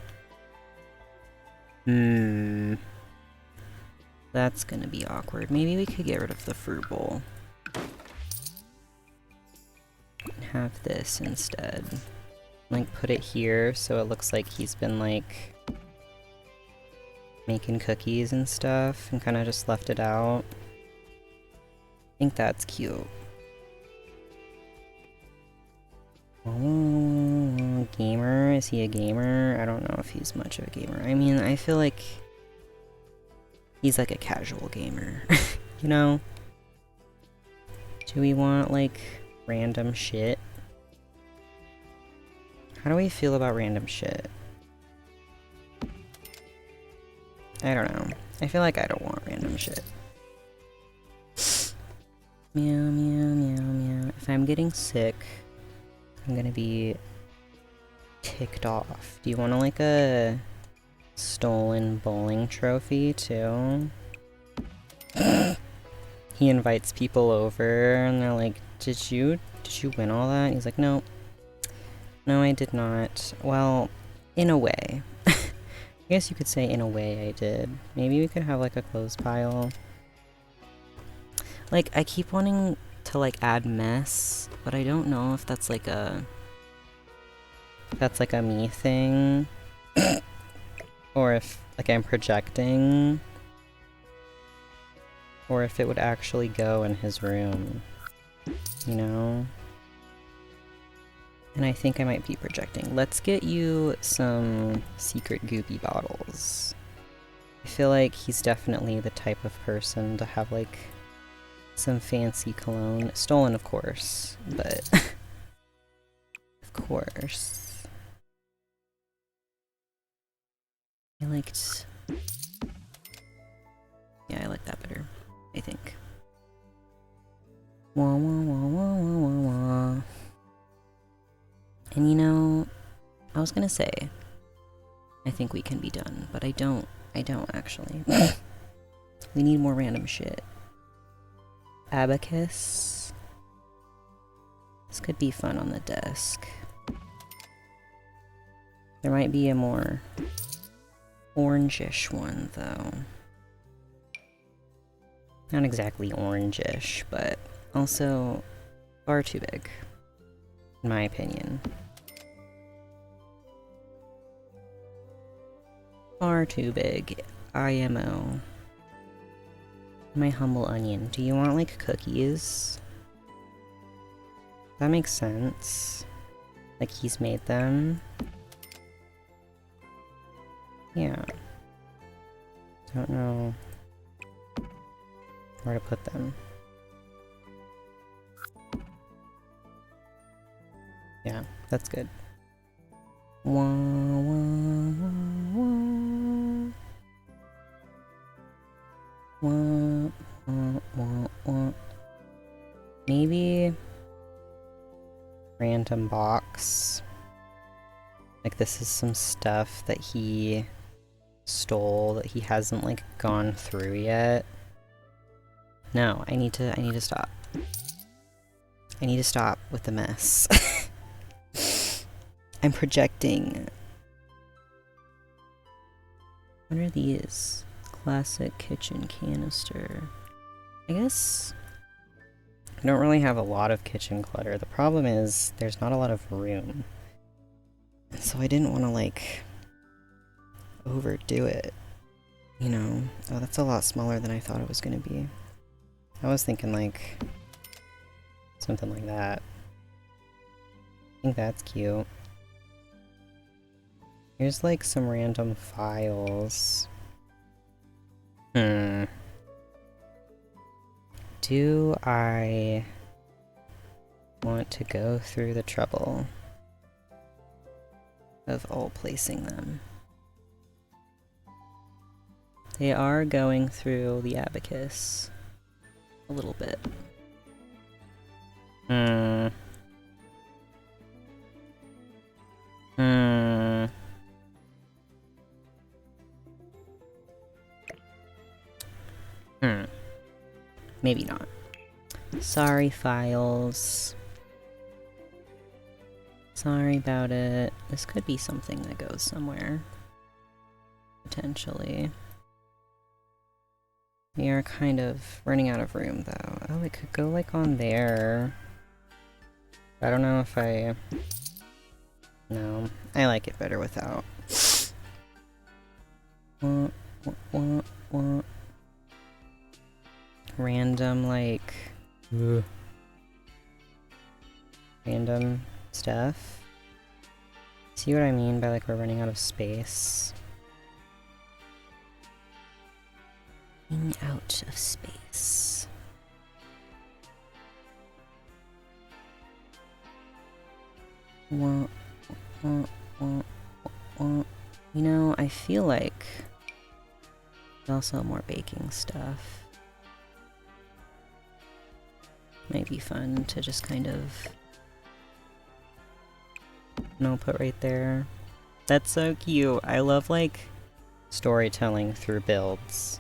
Speaker 1: That's gonna be awkward. Maybe we could get rid of the fruit bowl. And have this instead. Like, put it here so it looks like he's been, like, making cookies and stuff, and kind of just left it out. I think that's cute. Oh, gamer? Is he a gamer? I don't know if he's much of a gamer. I mean, I feel like he's like a casual gamer, you know? Do we want, like, random shit? How do we feel about random shit? I don't know. I feel like I don't want random shit. Meow, meow, meow, meow. If I'm getting sick, I'm gonna be ticked off. Do you want, like, a stolen bowling trophy, too? He invites people over, and they're like, Did you win all that? And he's like, no. No, I did not. Well, in a way. I guess you could say in a way I did. Maybe we could have, like, a clothes pile. Like, I keep wanting to, like, add mess, but I don't know if that's, like, a... that's, like, a me thing. Or if, like, I'm projecting. Or if it would actually go in his room. You know? And I think I might be projecting. Let's get you some secret goopy bottles. I feel like he's definitely the type of person to have, like, some fancy cologne. Stolen, of course, but... of course. I liked... yeah, I like that better, I think. Wah, wah, wah, wah, wah, wah, wah. And you know, I was gonna say, I think we can be done, but I don't actually. We need more random shit. Abacus. This could be fun on the desk. There might be a more orangish one, though. Not exactly orangish, but also far too big, in my opinion. Far too big. IMO. My humble onion. Do you want, like, cookies? That makes sense. Like, he's made them. Yeah. Don't know where to put them. Yeah, that's good. Wah, wah, wah, wah. Wah, wah, wah, wah. Maybe random box. Like, this is some stuff that he stole that he hasn't, like, gone through yet. No, I need to stop. I need to stop with the mess. I'm projecting. What are these? Classic kitchen canister. I guess I don't really have a lot of kitchen clutter. The problem is there's not a lot of room. So I didn't want to, like, overdo it. You know? Oh, that's a lot smaller than I thought it was going to be. I was thinking, like, something like that. I think that's cute. Here's, like, some random files. Do I want to go through the trouble of all placing them? They are going through the abacus a little bit. Maybe not. Sorry, files. Sorry about it. This could be something that goes somewhere. Potentially. We are kind of running out of room, though. Oh, it could go, like, on there. I don't know if I... No, I like it better without. Random, like... random stuff. See what I mean by like we're running out of space? Running out of space. Wah, wah, wah, wah. You know, I feel like there's also more baking stuff. Might be fun to just kind of, put right there. That's so cute. I love like storytelling through builds.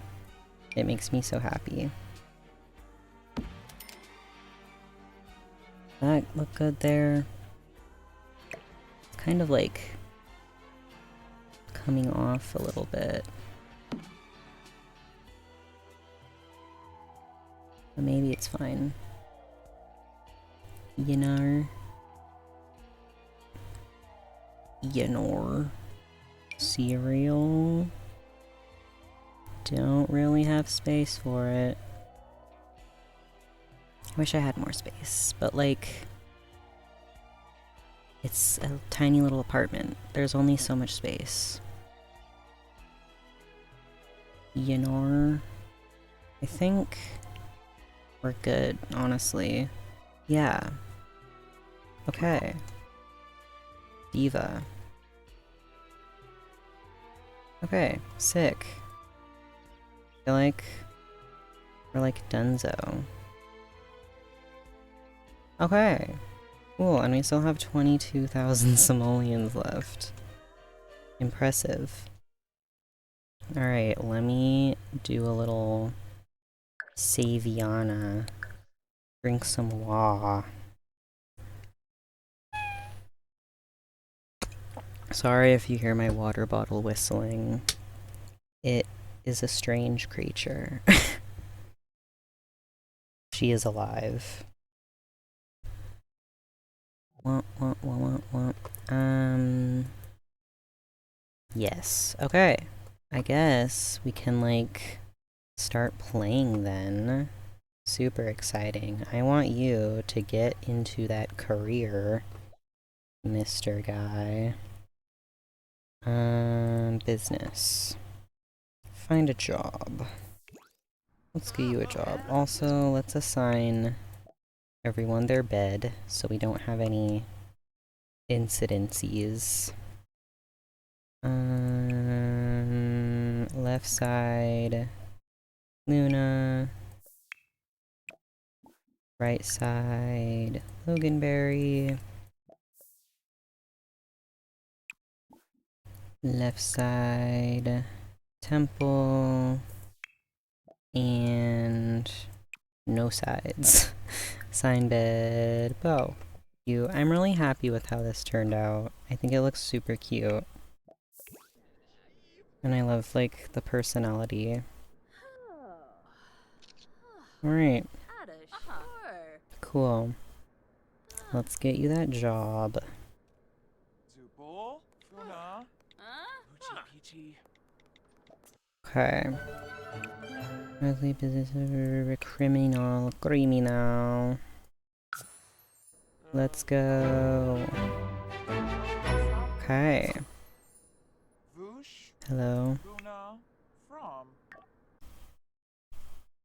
Speaker 1: It makes me so happy. That look good there. It's kind of like coming off a little bit. But maybe it's fine. You know? Cereal. Don't really have space for it. I wish I had more space, but like, it's a tiny little apartment. There's only so much space. You know? I think we're good, honestly. Yeah. Okay. Diva. Okay, sick. I feel like we're like donezo. Okay. Cool, and we still have 22,000 simoleons left. Impressive. Alright, let me do a little Saviana. Drink some water. Sorry if you hear my water bottle whistling. It is a strange creature. She is alive. Yes. Okay. I guess we can, like, start playing then. Super exciting. I want you to get into that career, Mr. Guy. Business. Find a job. Let's get you a job. Also, let's assign everyone their bed so we don't have any incidences. Left side, Luna. Right side, Loganberry. Left side, Temple. And no sides. Sign bed, Bow. I'm really happy with how this turned out. I think it looks super cute. And I love, like, the personality. Alright. Cool. Let's get you that job. Okay. Earthly business, criminal. Let's go. Okay. Hello.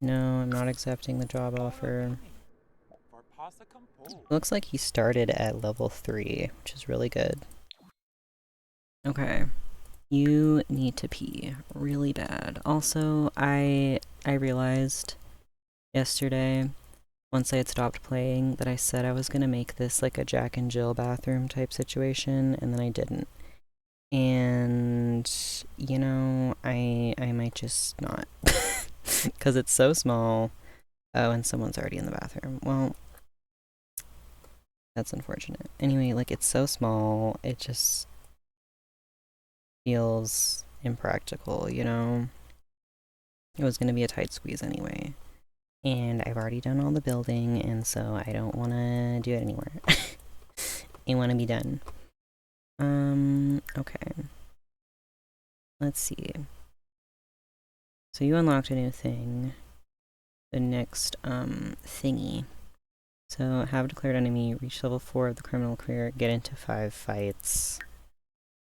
Speaker 1: No, I'm not accepting the job offer. Looks like he started at level 3, which is really good. Okay. You need to pee really bad. Also, I realized yesterday, once I had stopped playing, that I said I was gonna make this like a Jack and Jill bathroom type situation, and then I didn't. And, you know, I might just not. Because it's so small. Oh, and someone's already in the bathroom. Well, that's unfortunate. Anyway, like, it's so small, it just feels impractical, you know? It was gonna be a tight squeeze anyway. And I've already done all the building, and so I don't want to do it anymore. I want to be done. Okay. Let's see. So you unlocked a new thing. The next, thingy. So, have a declared enemy, reach level 4 of the criminal career, get into 5 fights.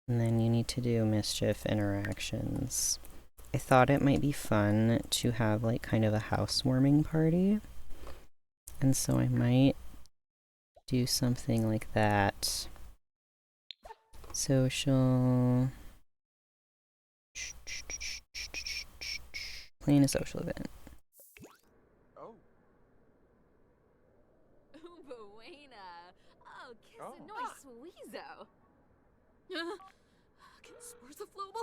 Speaker 1: And then you need to do mischief interactions. I thought it might be fun to have like kind of a housewarming party. And so I might do something like that. Social... Playing a social event.
Speaker 2: Oh.
Speaker 3: Buena. Oh, kiss a nice weezo.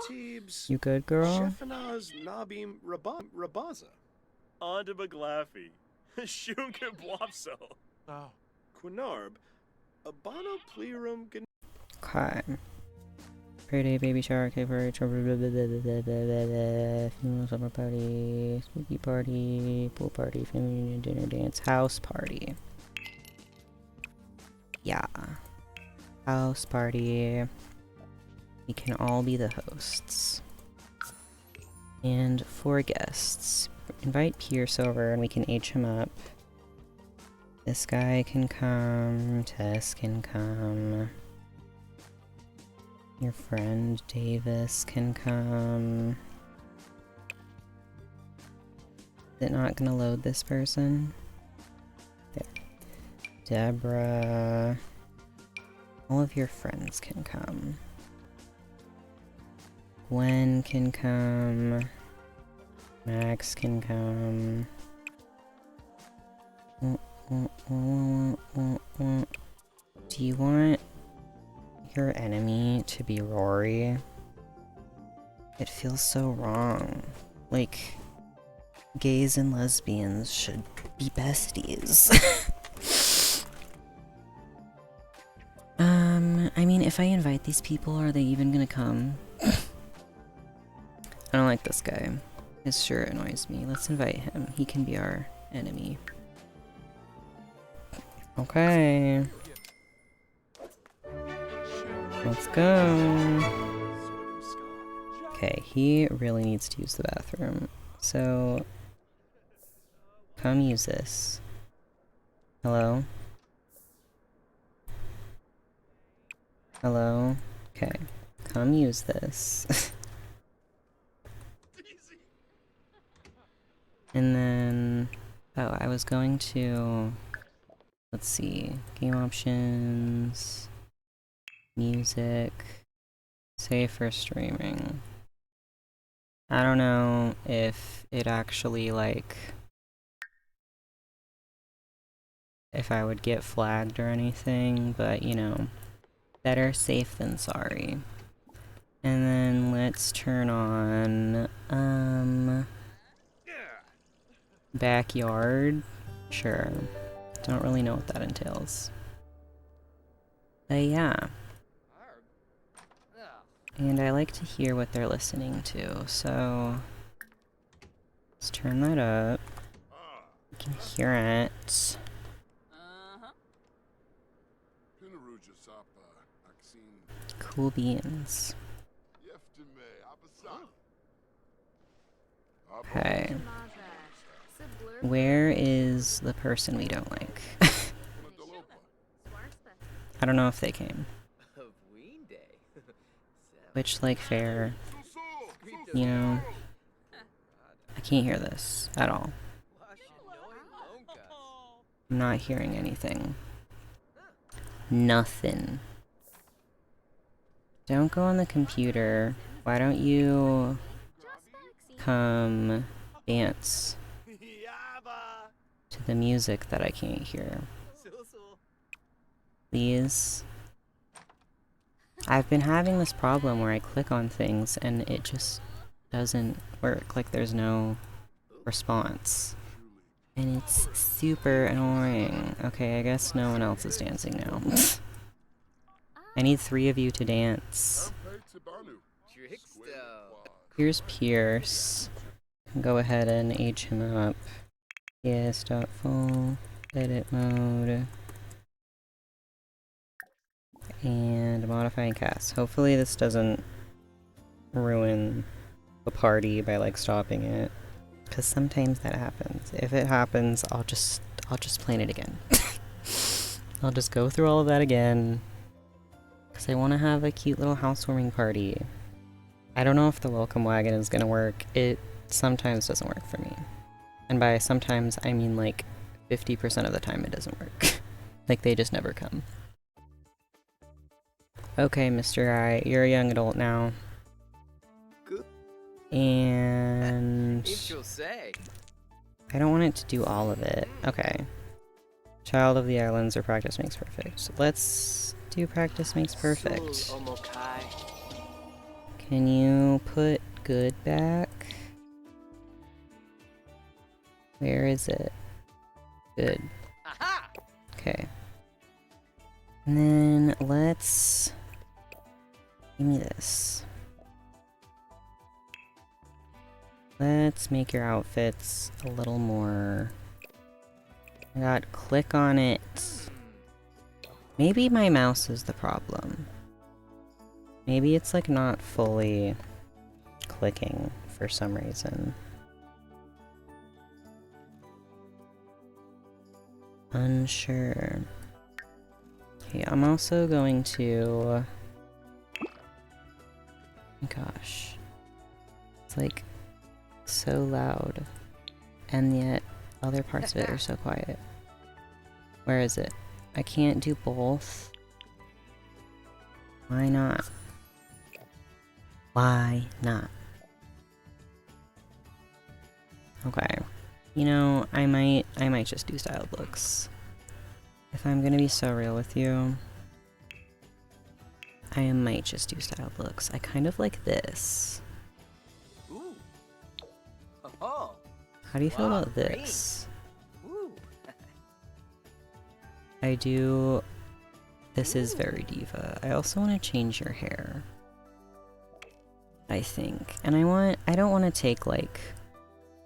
Speaker 2: Teebs.
Speaker 1: You good, girl?
Speaker 2: Shefanaz Nabim Rabaza.
Speaker 4: Onda Baglafi. Shunka Blopso.
Speaker 2: Oh. Quinarb. Abano Plerum Gan.
Speaker 1: Okay. Payday, baby shower, cake party, funeral, summer party, spooky party, pool party, family reunion, dinner, dance, house party. Yeah. House party. We can all be the hosts. And 4 guests. Invite Pierce over and we can age him up. This guy can come. Tess can come. Your friend Davis can come. Is it not gonna load this person? There. Deborah. All of your friends can come. Gwen can come. Max can come. Do you want your enemy to be Rory? It feels so wrong. Like, gays and lesbians should be besties. I mean, if I invite these people, are they even gonna come? I don't like this guy. His shirt annoys me. Let's invite him. He can be our enemy. Okay. Let's go. Okay, he really needs to use the bathroom. So, come use this. Hello? Hello? Okay, come use this. And then, oh, I was going to, let's see, game options, music, save for streaming. I don't know if it actually, like, if I would get flagged or anything, but, you know, better safe than sorry. And then let's turn on, backyard? Sure. Don't really know what that entails. But yeah. And I like to hear what they're listening to, so let's turn that up. You can hear it. Cool beans. Okay. Where is the person we don't like? I don't know if they came. Which, like, fair. You know, I can't hear this at all. I'm not hearing anything. Nothing. Don't go on the computer. Why don't you come dance to the music that I can't hear? Please. I've been having this problem where I click on things and it just doesn't work. Like, there's no response. And it's super annoying. Okay, I guess no one else is dancing now. I need 3 of you to dance. Here's Pierce. Go ahead and age him up. Yes, full edit mode. And modifying cast. Hopefully this doesn't ruin the party by, like, stopping it. Because sometimes that happens. If it happens, I'll just plan it again. I'll just go through all of that again. Because I want to have a cute little housewarming party. I don't know if the welcome wagon is gonna work. It sometimes doesn't work for me. And by sometimes, I mean like 50% of the time it doesn't work. Like they just never come. Okay, Mr. Guy, you're a young adult now.
Speaker 5: Good.
Speaker 1: And
Speaker 5: If you'll say.
Speaker 1: I don't want it to do all of it. Okay. Child of the Islands or practice makes perfect. So let's do practice makes perfect.
Speaker 5: Sul Omokai.
Speaker 1: Can you put good back? Where is it? Good.
Speaker 5: Aha!
Speaker 1: Okay. And then let's... Give me this. Let's make your outfits a little more... I got click on it. Maybe my mouse is the problem. Maybe it's like not fully clicking for some reason. Unsure. Okay, I'm also going to... Gosh. It's like so loud. And yet other parts of it are so quiet. Where is it? I can't do both. Why not? Why not? Okay. You know, I might just do styled looks. If I'm gonna be so real with you, I might just do styled looks. I kind of like this.
Speaker 5: Ooh. Oh.
Speaker 1: How do you feel
Speaker 5: Wow,
Speaker 1: about this?
Speaker 5: Ooh.
Speaker 1: I do... This is very diva. I also want to change your hair. I think. And I don't want to take, like,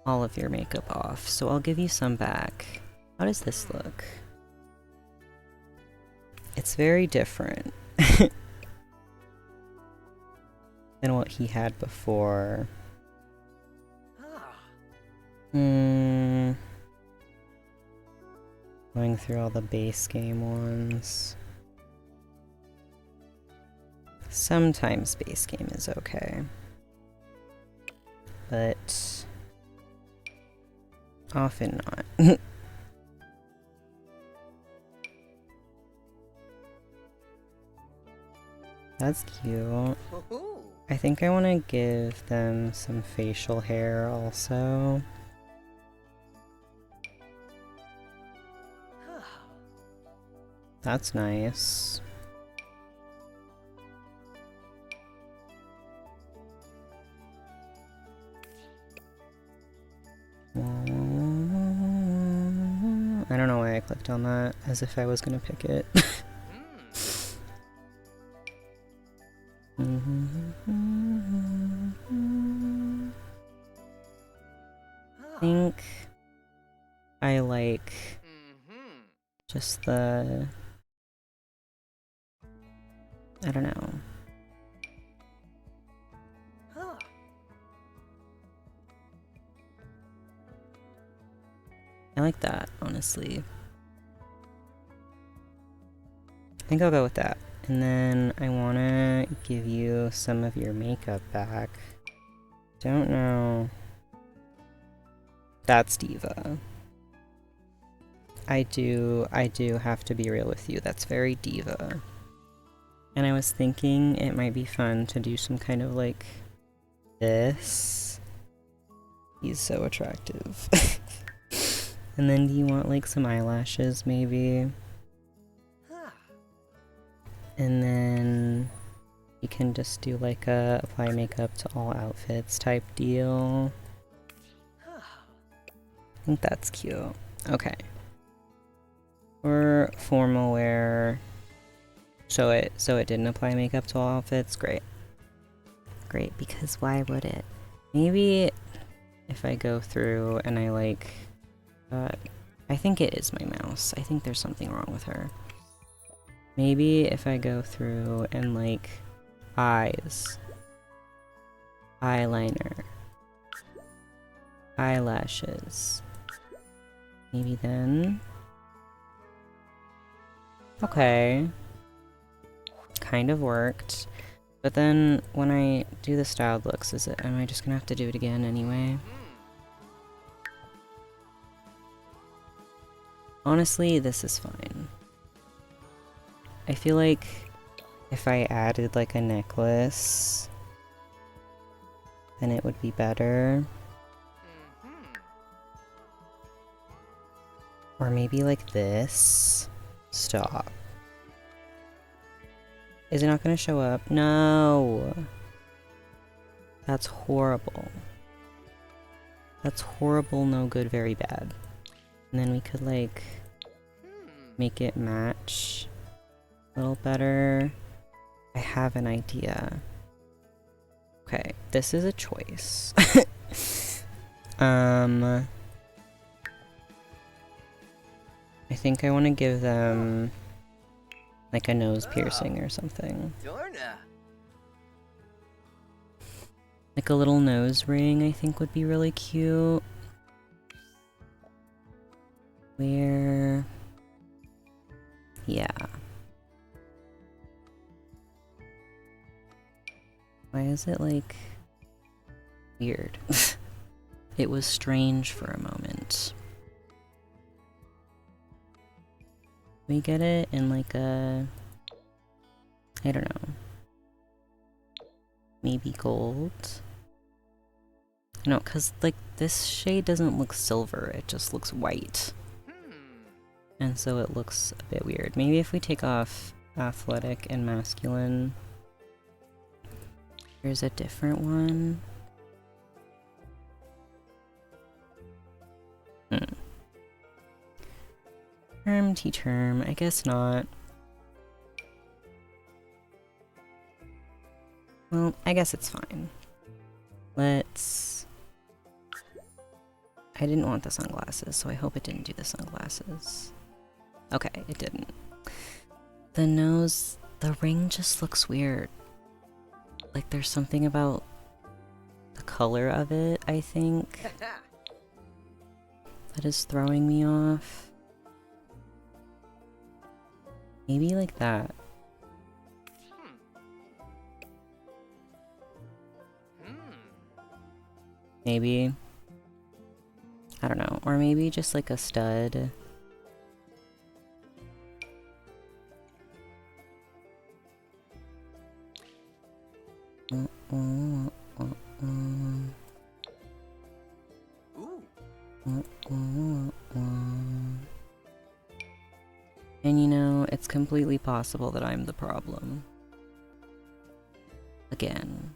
Speaker 1: all of your makeup off, so I'll give you some back. How does this look? It's very different than what he had before. Going through all the base game ones. Sometimes base game is okay. But often not. That's cute. I think I want to give them some facial hair also. That's nice. I don't know why I clicked on that, as if I was gonna pick it. I think I like just the... I don't know. I like that, honestly. I think I'll go with that. And then I want to give you some of your makeup back. Don't know. That's diva. I do have to be real with you. That's very diva. And I was thinking it might be fun to do some kind of like this. He's so attractive. And then do you want like some eyelashes maybe? And then you can just do like a apply makeup to all outfits type deal. I think that's cute. Okay. For formal wear, so it didn't apply makeup to all outfits. Great. Great, because why would it? Maybe if I go through and I like... I think it is my mouse. I think there's something wrong with her. Maybe if I go through and like eyes, eyeliner, eyelashes, maybe then Okay. Kind of worked. But then when I do the styled looks, am I just gonna have to do it again anyway? Honestly, this is fine. I feel like if I added like a necklace, then it would be better. Or maybe like this. Stop. Is it not gonna show up? No! That's horrible. That's horrible, no good, very bad. And then we could like make it match a little better. I have an idea. Okay, this is a choice. I think I want to give them like a nose piercing or something. Like a little nose ring, I think would be really cute. Where... yeah. Why is it like weird? It was strange for a moment. We get it in like a... I don't know. Maybe gold? No, because like this shade doesn't look silver, it just looks white. And so it looks a bit weird. Maybe if we take off athletic and masculine. There's a different one. Term, T-term, I guess not. Well, I guess it's fine. Let's... I didn't want the sunglasses, so I hope it didn't do the sunglasses. Okay, it didn't. The nose... the ring just looks weird. Like there's something about the color of it, I think, that is throwing me off. Maybe like that. Maybe. I don't know. Or maybe just like a stud. And you know, it's completely possible that I'm the problem. Again.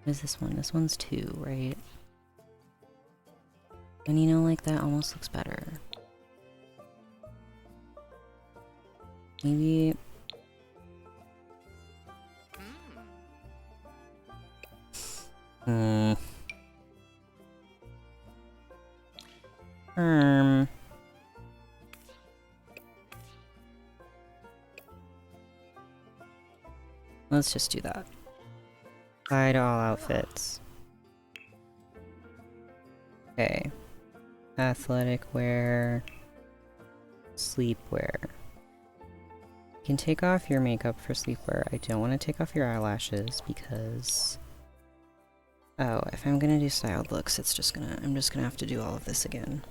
Speaker 1: What is this one? This one's 2, right? And you know, like that almost looks better. Maybe... Let's just do that. Apply to all outfits. Okay. Athletic wear. Sleepwear. You can take off your makeup for sleepwear. I don't want to take off your eyelashes because... oh, if I'm gonna do styled looks, I'm just gonna have to do all of this again.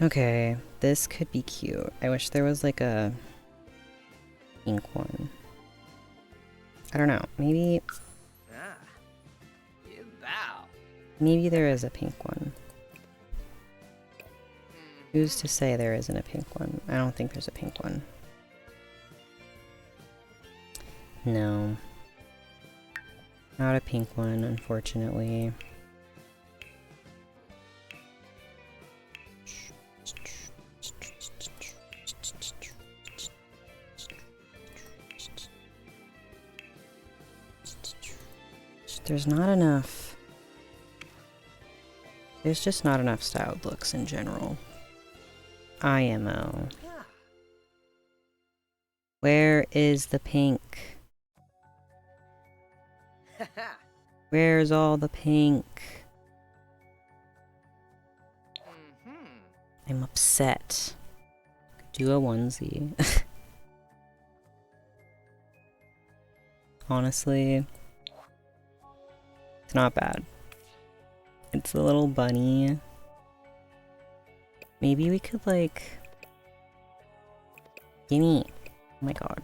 Speaker 1: Okay, this could be cute. I wish there was like a pink one. I don't know, maybe there is a pink one. Who's to say there isn't a pink one? I don't think there's a pink one. No. Not a pink one, unfortunately. There's not enough. There's just not enough styled looks in general. IMO. Where is the pink? Where's all the pink? I'm upset. Do a onesie. Honestly, it's not bad. It's a little bunny. Maybe we could like... Gimme. Oh my god.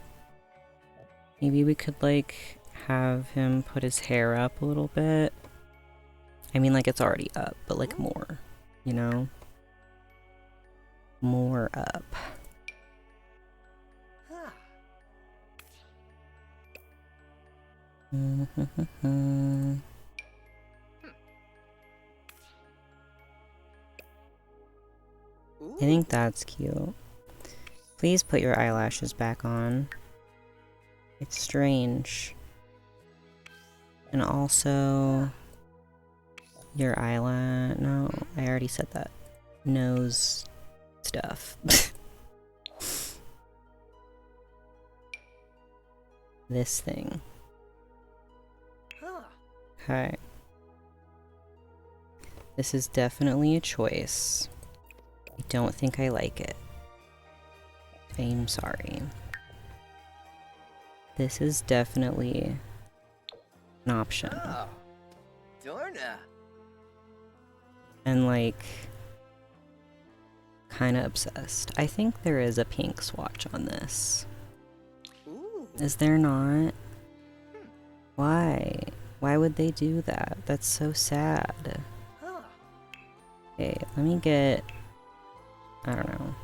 Speaker 1: Maybe we could like have him put his hair up a little bit. I mean, like, it's already up, but like more, you know? More up. I think that's cute. Please put your eyelashes back on. It's strange. And also... your eyelash... no, I already said that. Nose stuff. This thing. Okay. This is definitely a choice. I don't think I like it. I'm sorry. This is definitely an option.
Speaker 5: Oh, Dorna.
Speaker 1: And like, kinda obsessed. I think there is a pink swatch on this.
Speaker 5: Ooh.
Speaker 1: Is there not? Why? Why would they do that? That's so sad.
Speaker 5: Huh.
Speaker 1: Okay, let me get... I don't know.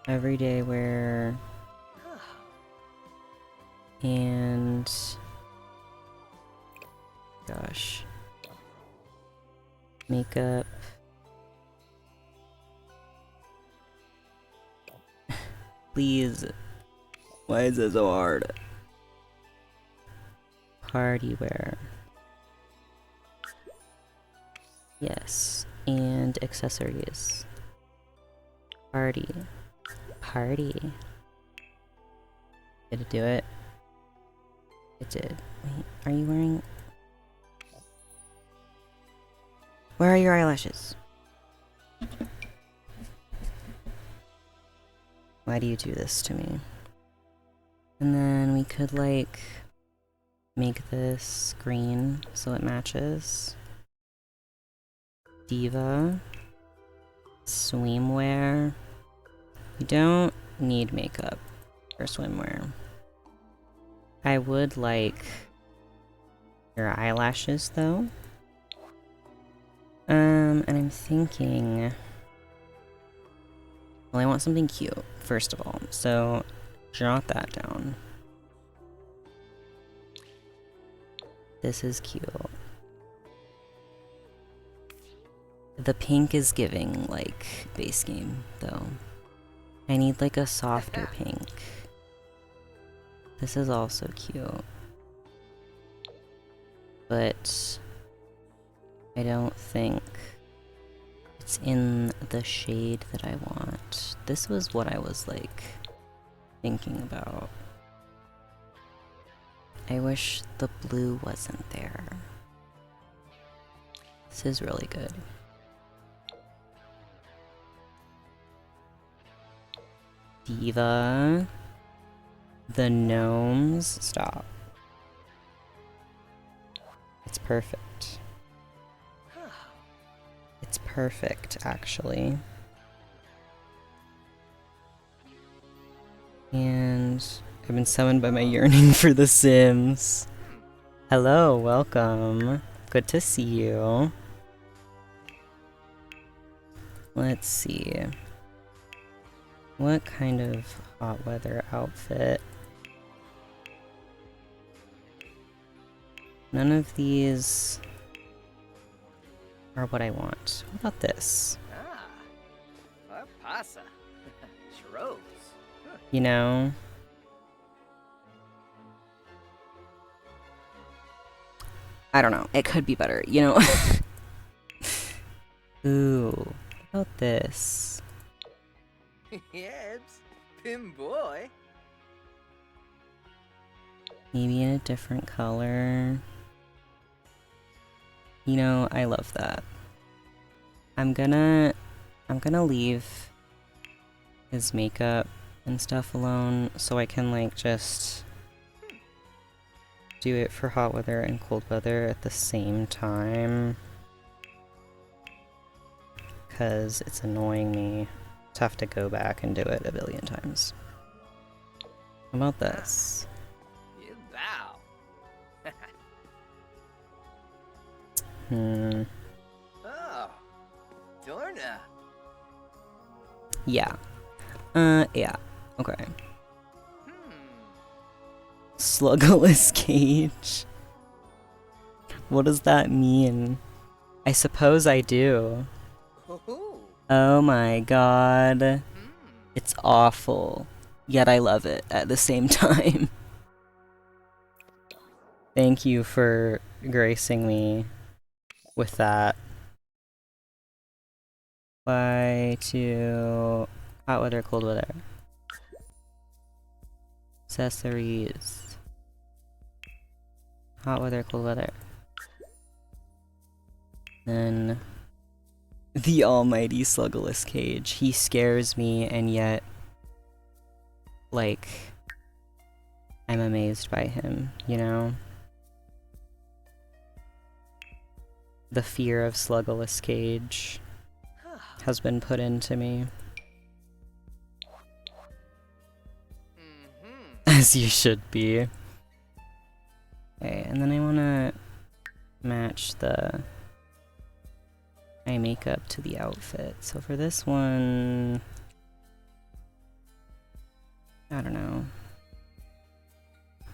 Speaker 1: Everyday wear... and... gosh. Makeup. Please. Why is it so hard? Party wear. Yes. And accessories. Party. Party. Did it do it? It did. Wait, are you wearing... where are your eyelashes? Why do you do this to me? And then we could like make this green so it matches. Diva. Swimwear. You don't need makeup for swimwear. I would like your eyelashes though. And I'm thinking, well, I want something cute, first of all, so jot that down. This is cute. The pink is giving, like, base game, though. I need, like, a softer pink. This is also cute. But I don't think it's in the shade that I want. This was what I was like thinking about. I wish the blue wasn't there. This is really good. Diva. The gnomes. Stop. It's perfect. It's perfect, actually. And I've been summoned by my yearning for The Sims. Hello, welcome. Good to see you. Let's see. What kind of hot weather outfit? None of these are what I want. What about this?
Speaker 5: Ah, pasa. Shrose.
Speaker 1: You know? I don't know. It could be better, you know? Ooh, what about this?
Speaker 5: Yes, Pim boy.
Speaker 1: Maybe in a different color. You know, I love that. I'm gonna leave his makeup and stuff alone so I can like just do it for hot weather and cold weather at the same time. Because it's annoying me to have to go back and do it a billion times. How about this?
Speaker 5: You bow. Oh, Dorna.
Speaker 1: Yeah. Yeah. Okay.
Speaker 5: Hmm.
Speaker 1: Sluggerless cage. What does that mean? I suppose I do.
Speaker 5: Ooh.
Speaker 1: Oh my god.
Speaker 5: Hmm.
Speaker 1: It's awful. Yet I love it at the same time. Thank you for gracing me with that. Apply to hot weather, cold weather. Accessories. Hot weather, cold weather. Then the almighty Sluggerless cage. He scares me, and yet, like, I'm amazed by him, you know? The fear of Sluggerless cage has been put into me.
Speaker 5: Mm-hmm.
Speaker 1: As you should be. Okay, and then I wanna match the eye makeup to the outfit. So for this one, I don't know.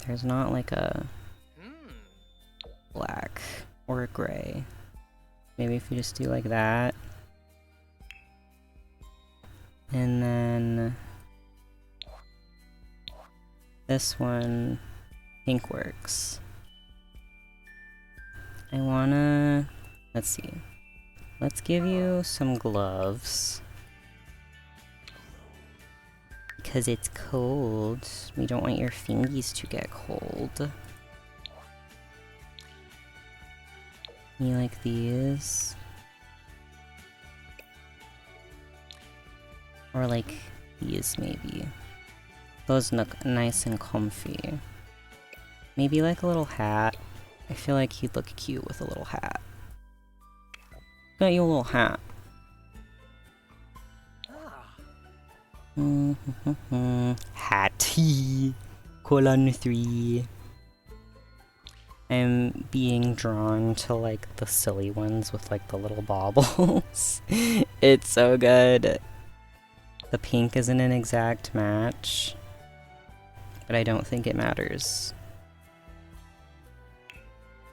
Speaker 1: There's not like a black or a gray. Maybe if we just do like that. And then this one, pink works. I wanna, let's see. Let's give you some gloves. Because it's cold. We don't want your fingies to get cold. You like these? Or like these maybe. Those look nice and comfy. Maybe like a little hat. I feel like he'd look cute with a little hat. Got you a little hat. Hatty. Colon 3. I'm being drawn to like the silly ones with like the little baubles. It's so good. The pink isn't an exact match, but I don't think it matters.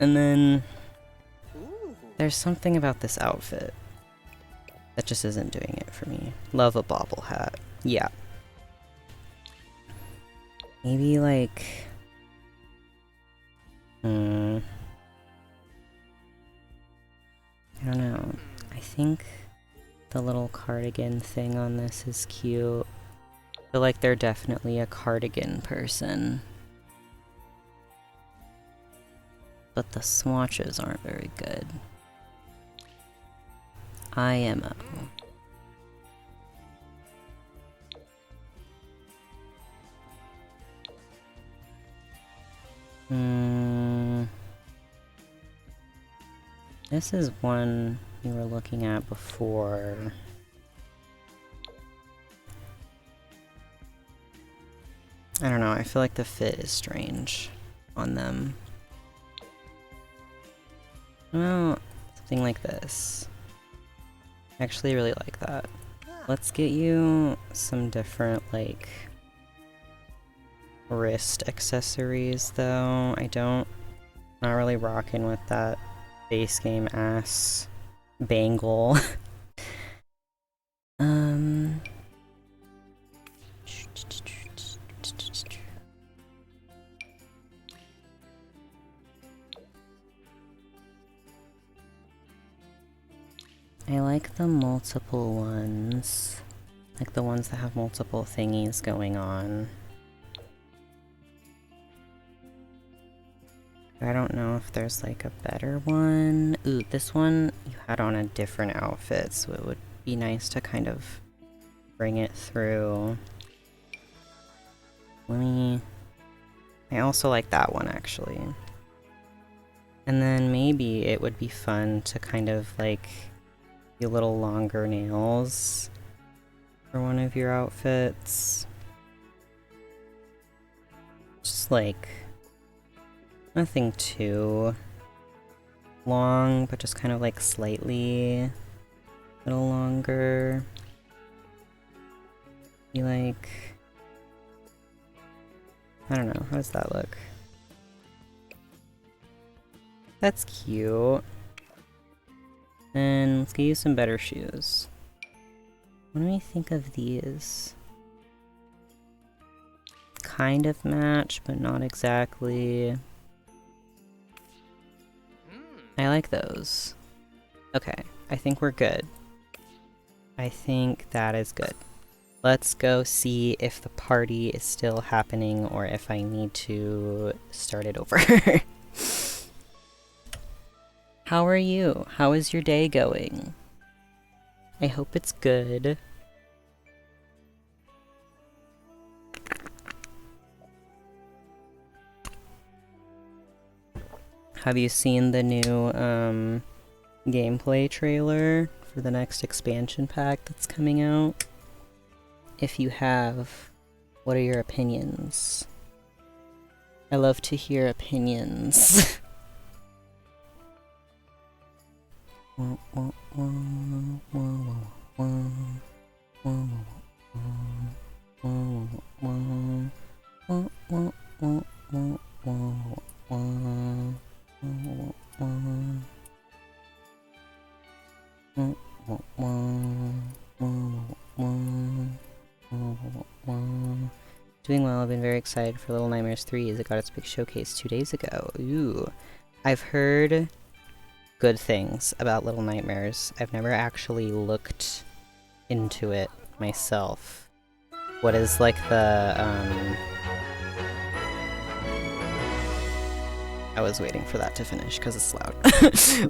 Speaker 1: And then there's something about this outfit that just isn't doing it for me. Love a bobble hat. Yeah. Maybe like... I don't know. I think the little cardigan thing on this is cute. I feel like they're definitely a cardigan person. But the swatches aren't very good. IMO. This is one we were looking at before. I don't know, I feel like the fit is strange on them. Well, something like this. I actually really like that. Let's get you some different, like, wrist accessories, though. Not really rocking with that base game ass bangle. I like the multiple ones. Like the ones that have multiple thingies going on. I don't know if there's like a better one. Ooh, this one you had on a different outfit, so it would be nice to kind of bring it through. I also like that one actually. And then maybe it would be fun to kind of like do a little longer nails for one of your outfits. Just like nothing too long, but just kind of like slightly a little longer. Be like, I don't know, how does that look? That's cute. And let's get you some better shoes. What do we think of these? Kind of match, but not exactly. I like those. Okay, I think we're good. I think that is good. Let's go see if the party is still happening or if I need to start it over. How are you? How is your day going? I hope it's good. Have you seen the new gameplay trailer for the next expansion pack that's coming out? If you have, what are your opinions? I love to hear opinions. Doing well. I've been very excited for Little Nightmares 3 as it got its big showcase 2 days ago. Ooh. I've heard good things about Little Nightmares. I've never actually looked into it myself. What is like the, I was waiting for that to finish because it's loud.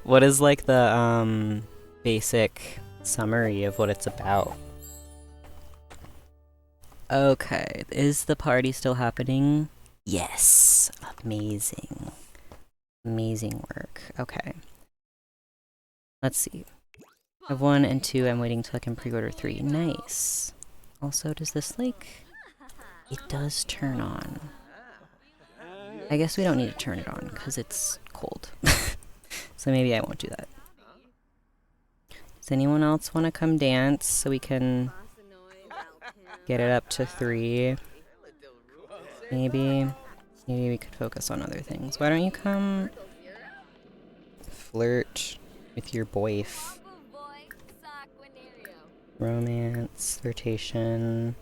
Speaker 1: What is like the, basic summary of what it's about? Okay, is the party still happening? Yes! Amazing. Amazing work. Okay. Let's see. I have 1 and 2, I'm waiting till I can pre-order 3. Nice. Also, does this, like... It does turn on. I guess we don't need to turn it on, because it's cold. So maybe I won't do that. Does anyone else want to come dance so we can get it up to 3? Maybe we could focus on other things. Why don't you come flirt with your boyf? Romance, flirtation.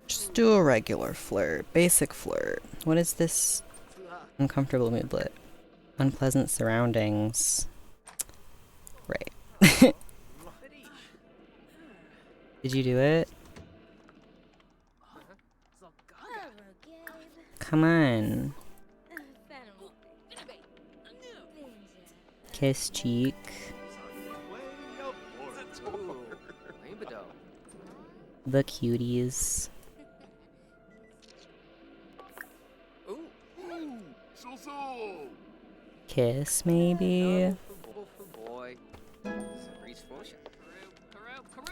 Speaker 1: Just do a regular flirt, basic flirt. What is this uncomfortable moodlet? Unpleasant surroundings. Right. Did you do it? Come on. Kiss cheek. The cuties. Kiss, maybe?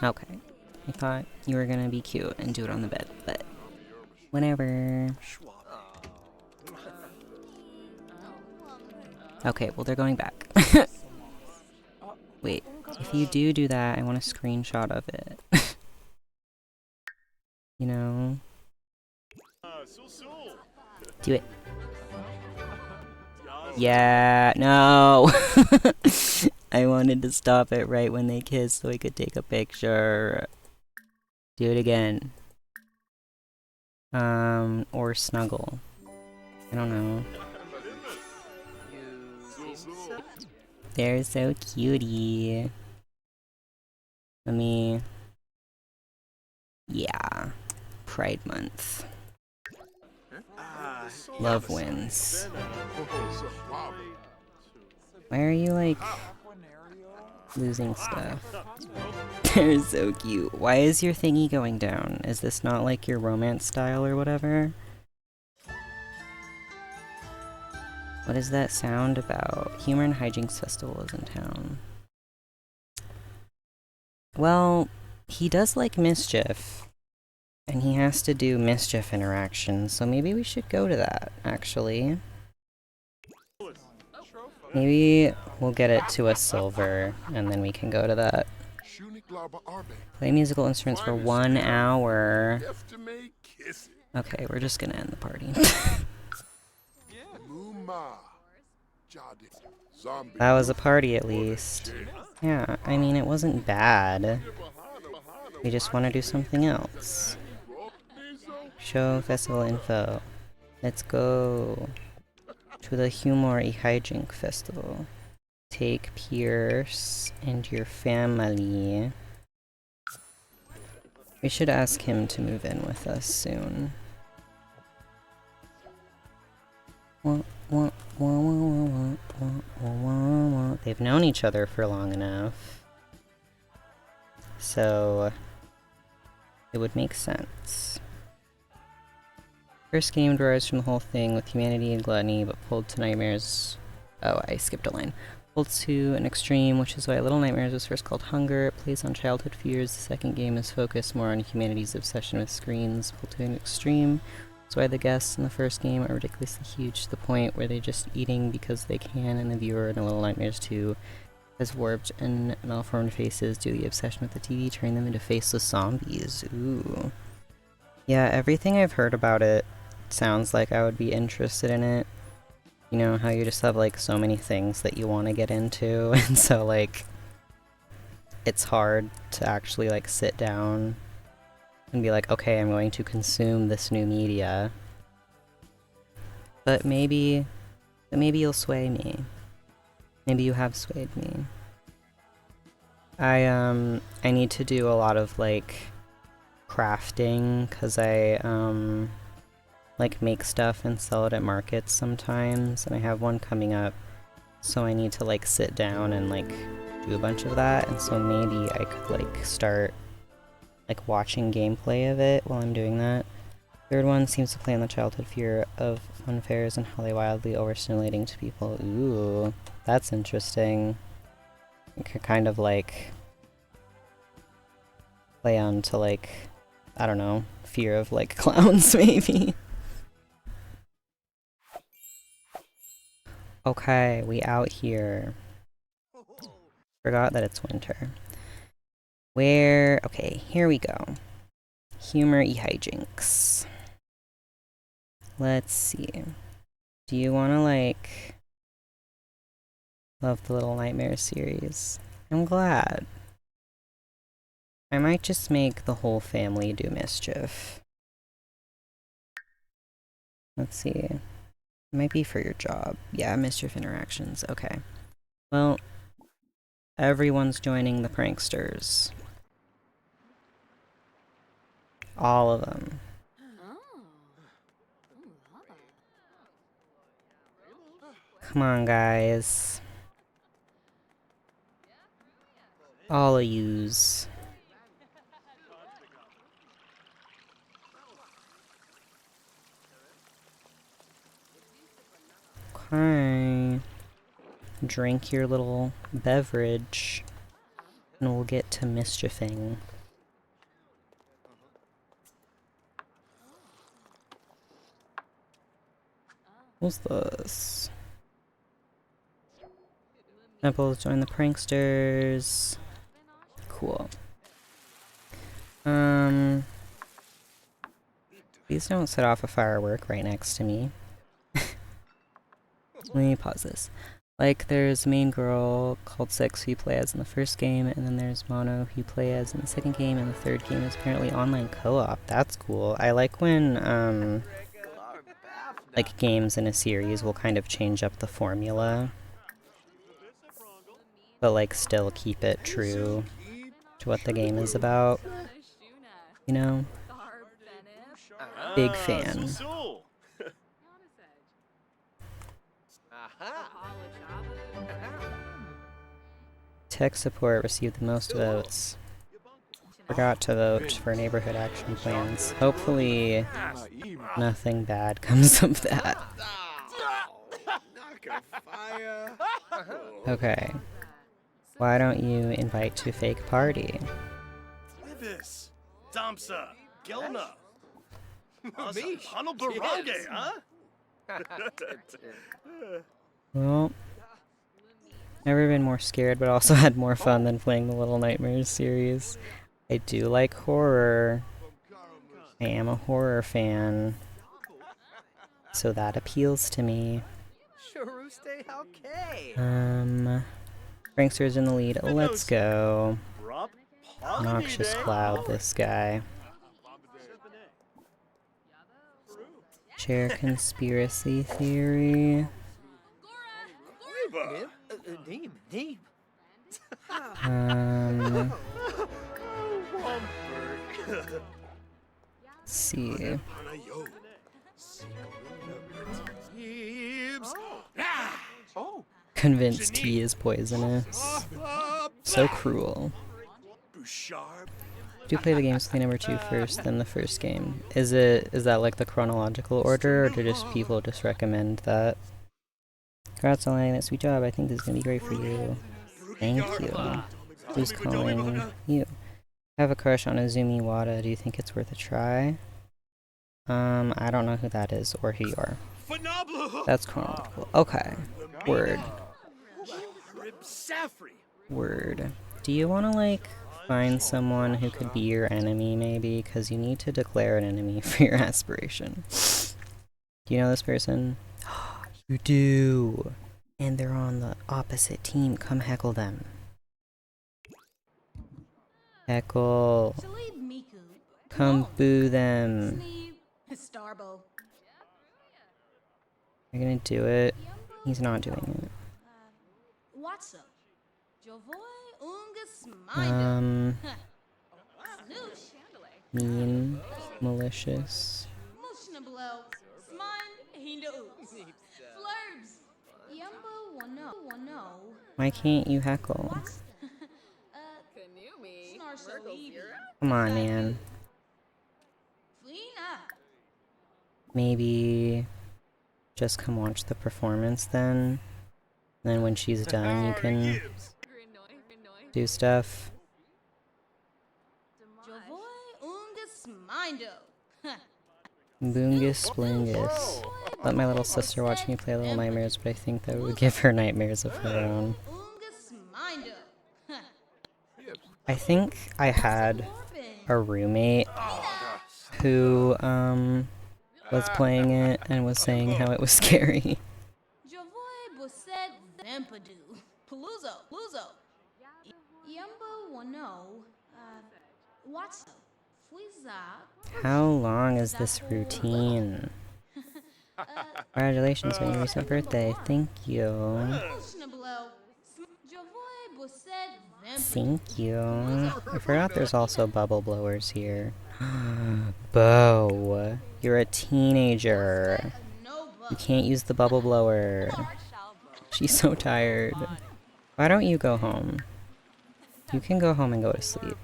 Speaker 1: Okay. I thought you were gonna be cute and do it on the bed, but whatever. Okay, well they're going back. Wait, if you do that, I want a screenshot of it. You know? Do it. Yeah, no! I wanted to stop it right when they kissed so I could take a picture. Do it again. Or snuggle. I don't know. They're so cutie. Let me... Yeah. Pride month. Love wins. Why are you, like, losing stuff? They're so cute. Why is your thingy going down? Is this not, like, your romance style or whatever? What is that sound about? Humor and Hijinks Festival is in town. Well, he does like mischief. And he has to do mischief interactions, so maybe we should go to that, actually. Maybe we'll get it to a silver, and then we can go to that. Play musical instruments for 1 hour. Okay, we're just gonna end the party. That was a party, at least. Yeah, I mean, it wasn't bad. We just want to do something else. Show festival info. Let's go to the Humor Hijink Festival. Take Pierce and your family. We should ask him to move in with us soon. They've known each other for long enough, so it would make sense. First game derives from the whole thing with humanity and gluttony, but pulled to nightmares. Oh, I skipped a line. Pulled to an extreme, which is why Little Nightmares was first called Hunger. It plays on childhood fears. The second game is focused more on humanity's obsession with screens. Pulled to an extreme. That's why the guests in the first game are ridiculously huge to the point where they're just eating because they can, and the viewer in Little Nightmares 2 has warped and malformed faces due to the obsession with the TV, turning them into faceless zombies. Ooh. Yeah, everything I've heard about it sounds like I would be interested in it. You know, how you just have, like, so many things that you want to get into, and so, like, it's hard to actually, like, sit down and be like, okay, I'm going to consume this new media. But maybe you'll sway me. Maybe you have swayed me. I need to do a lot of, like, crafting, because I, like, make stuff and sell it at markets sometimes, and I have one coming up, so I need to, like, sit down and, like, do a bunch of that, and so maybe I could, like, start, like, watching gameplay of it while I'm doing that. Third one seems to play on the childhood fear of fun fairs and how they wildly overstimulating to people. Ooh, that's interesting. It could kind of, like, play on to, like, I don't know, fear of, like, clowns, maybe. Okay, we out here. Forgot that it's winter. Okay, here we go. Humor Hijinks. Let's see. Do you want to, like, love the Little Nightmares series? I'm glad. I might just make the whole family do mischief. Let's see. It might be for your job. Yeah, mischief interactions. Okay. Well, everyone's joining the pranksters. All of them. Come on, guys. All of yous. Okay. Drink your little beverage, and we'll get to mischiefing. What's this? Apples join the pranksters. Cool. Please don't set off a firework right next to me. Let me pause this. Like, there's a main girl called Six who you play as in the first game, and then there's Mono who you play as in the second game, and the third game is apparently online co-op. That's cool. I like when, like, games in a series will kind of change up the formula, but, like, still keep it true to what the game is about. You know? Big fan. tech support received the most votes. Forgot to vote for neighborhood action plans. Hopefully nothing bad comes of that. Okay. Why don't you invite to fake party?
Speaker 4: Ibis, Damsa, Gelna.
Speaker 2: Me?
Speaker 4: Hanel Barange, huh?
Speaker 1: Well, never been more scared, but also had more fun than playing the Little Nightmares series. I do like horror. I am a horror fan. So that appeals to me. Prankster's in the lead. Let's go. Noxious Cloud, this guy. Share conspiracy theory. Let's see. Convinced tea is poisonous. So cruel. Do play the games with number 2 first, then the first game. Is that like the chronological order, or do people just recommend that? Congrats on landing that sweet job. I think this is gonna be great for you. Thank you. Who's calling you? I have a crush on Azumi Wada. Do you think it's worth a try? I don't know who that is or who you are. That's chronological. Okay. Word. Word. Do you want to, like, find someone who could be your enemy, maybe? Because you need to declare an enemy for your aspiration. Do you know this person? You do! And they're on the opposite team. Come heckle them. Heckle. Come boo them. You're gonna do it. He's not doing it. Mean, malicious. Why can't you heckle? Come on, man. Maybe just come watch the performance then. Then when she's done, you can do stuff. Boongus Splungus. Let my little sister watch me play Little Nightmares, but I think that would give her nightmares of her own. I think I had a roommate who, was playing it and was saying how it was scary. How long is this routine? Congratulations on your recent birthday. Thank you. Thank you. I forgot there's also bubble blowers here. Bo, you're a teenager. You can't use the bubble blower. She's so tired. Why don't you go home? You can go home and go to sleep.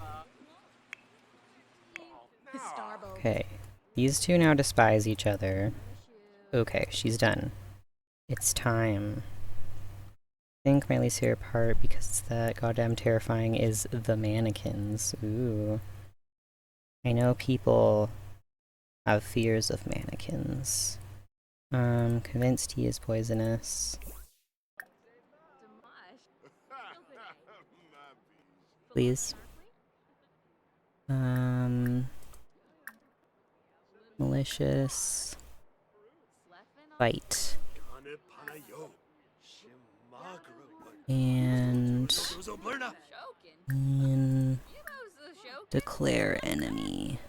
Speaker 1: Okay, these two now despise each other. Okay, she's done. It's time. I think my least favorite part, because it's that goddamn terrifying, is the mannequins. Ooh. I know people have fears of mannequins. Convinced he is poisonous. Please. Malicious. Fight. And declare enemy.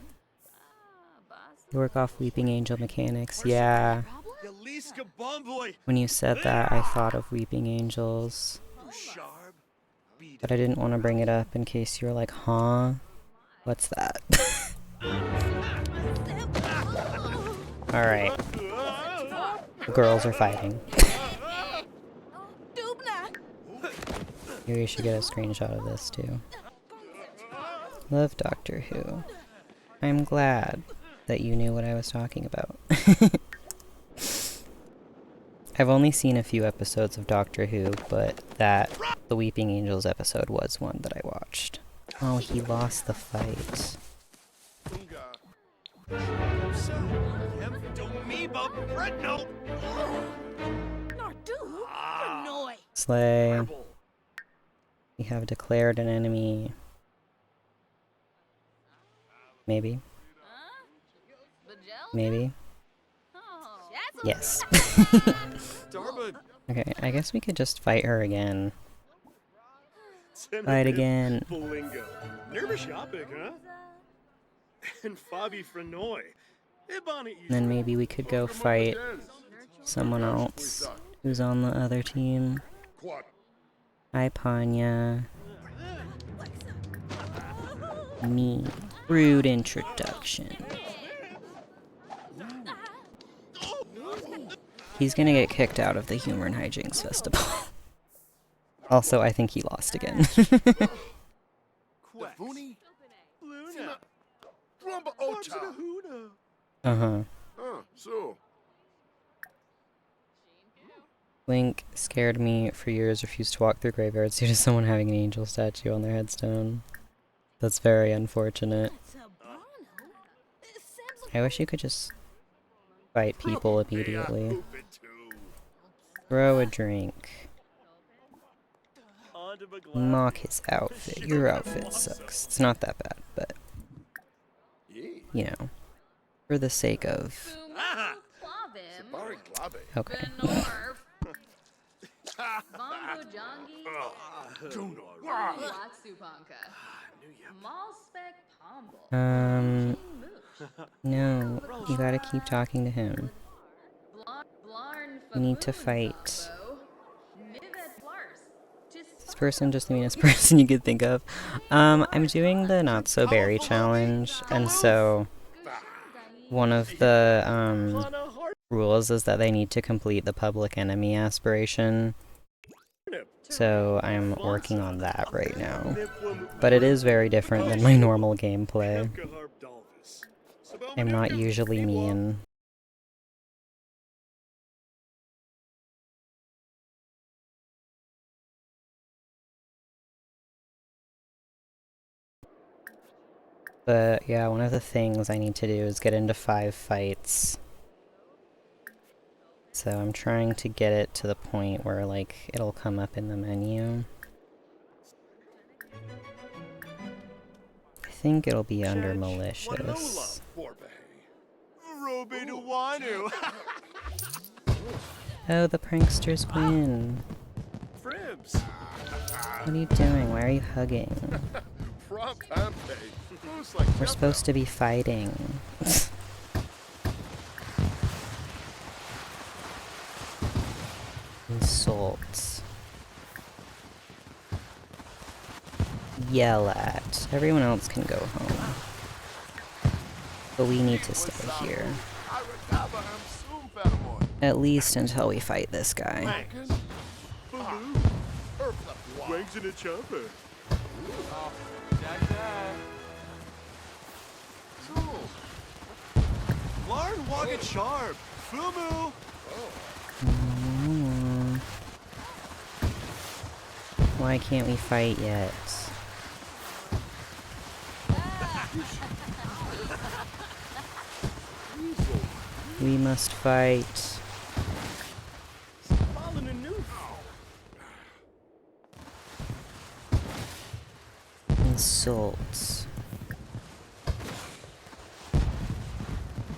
Speaker 1: Work off Weeping Angel mechanics. Yeah. When you said that, I thought of Weeping Angels. But I didn't want to bring it up in case you were like, huh? What's that? Alright. The girls are fighting. Maybe we should get a screenshot of this too. Love Doctor Who. I'm glad that you knew what I was talking about. I've only seen a few episodes of Doctor Who, but the Weeping Angels episode was one that I watched. Oh, he lost the fight. Slay. We have declared an enemy. Maybe. Maybe. Yes. Okay, I guess we could just fight her again. Fight again. Then maybe we could go fight someone else who's on the other team. Hi, Panya. Me. Rude introduction. He's gonna get kicked out of the Humor and Hijinks Festival. Also, I think he lost again. Uh-huh. Link scared me for years, refused to walk through graveyards due to someone having an angel statue on their headstone. That's very unfortunate. I wish you could just fight people immediately. Throw a drink. Mock his outfit. Your outfit sucks. It's not that bad, but you know, for the sake of... Okay. No, you gotta keep talking to him. We need to fight. This person just the meanest person you could think of. I'm doing the notsoberry challenge, and so one of the rules is that they need to complete the public enemy aspiration. So I'm working on that right now. But it is very different than my normal gameplay. I'm not usually mean. But yeah, one of the things I need to do is get into 5 fights. So I'm trying to get it to the point where, like, it'll come up in the menu. I think it'll be under malicious. Oh, the pranksters win. What are you doing? Why are you hugging? We're supposed to be fighting. Insults. Yell at. Everyone else can go home. But we need to stay here. At least until we fight this guy.
Speaker 4: Larn walk it sharp. Fumu.
Speaker 1: Why can't we fight yet? We must fight. Insults.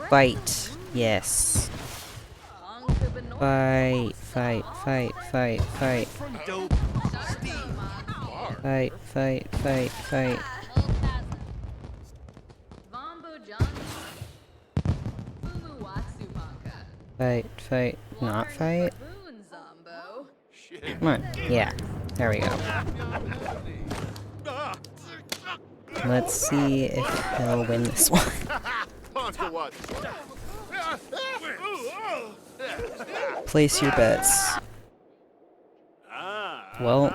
Speaker 1: Fight. Yes. Fight, fight, fight, fight, fight. Fight, fight, fight, fight. Fight, fight, not fight? Come on. Yeah. There we go. Let's see if he'll win this one. Place your bets. Well,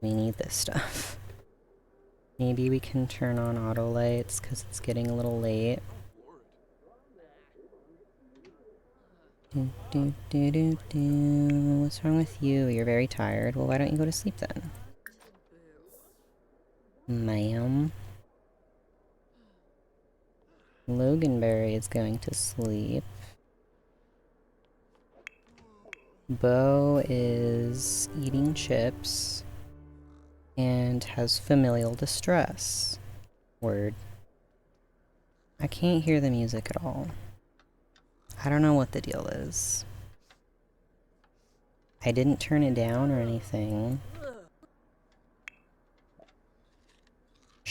Speaker 1: We need this stuff. Maybe we can turn on auto lights because it's getting a little late. What's wrong with you? You're very tired. Well, why don't you go to sleep then? Ma'am. Loganberry is going to sleep. Bo is eating chips and has familial distress. Word. I can't hear the music at all. I don't know what the deal is. I didn't turn it down or anything.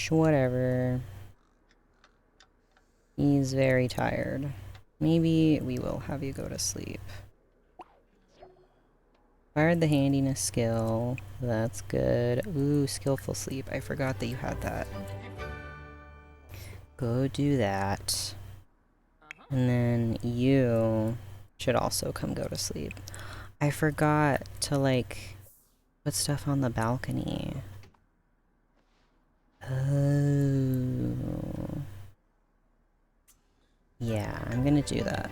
Speaker 1: Whatever. He's very tired. Maybe we will have you go to sleep. Fired the handiness skill. That's good. Ooh, skillful sleep. I forgot that you had that. Go do that. And then you should also come go to sleep. I forgot to, like, put stuff on the balcony. Oh. Yeah, I'm gonna do that.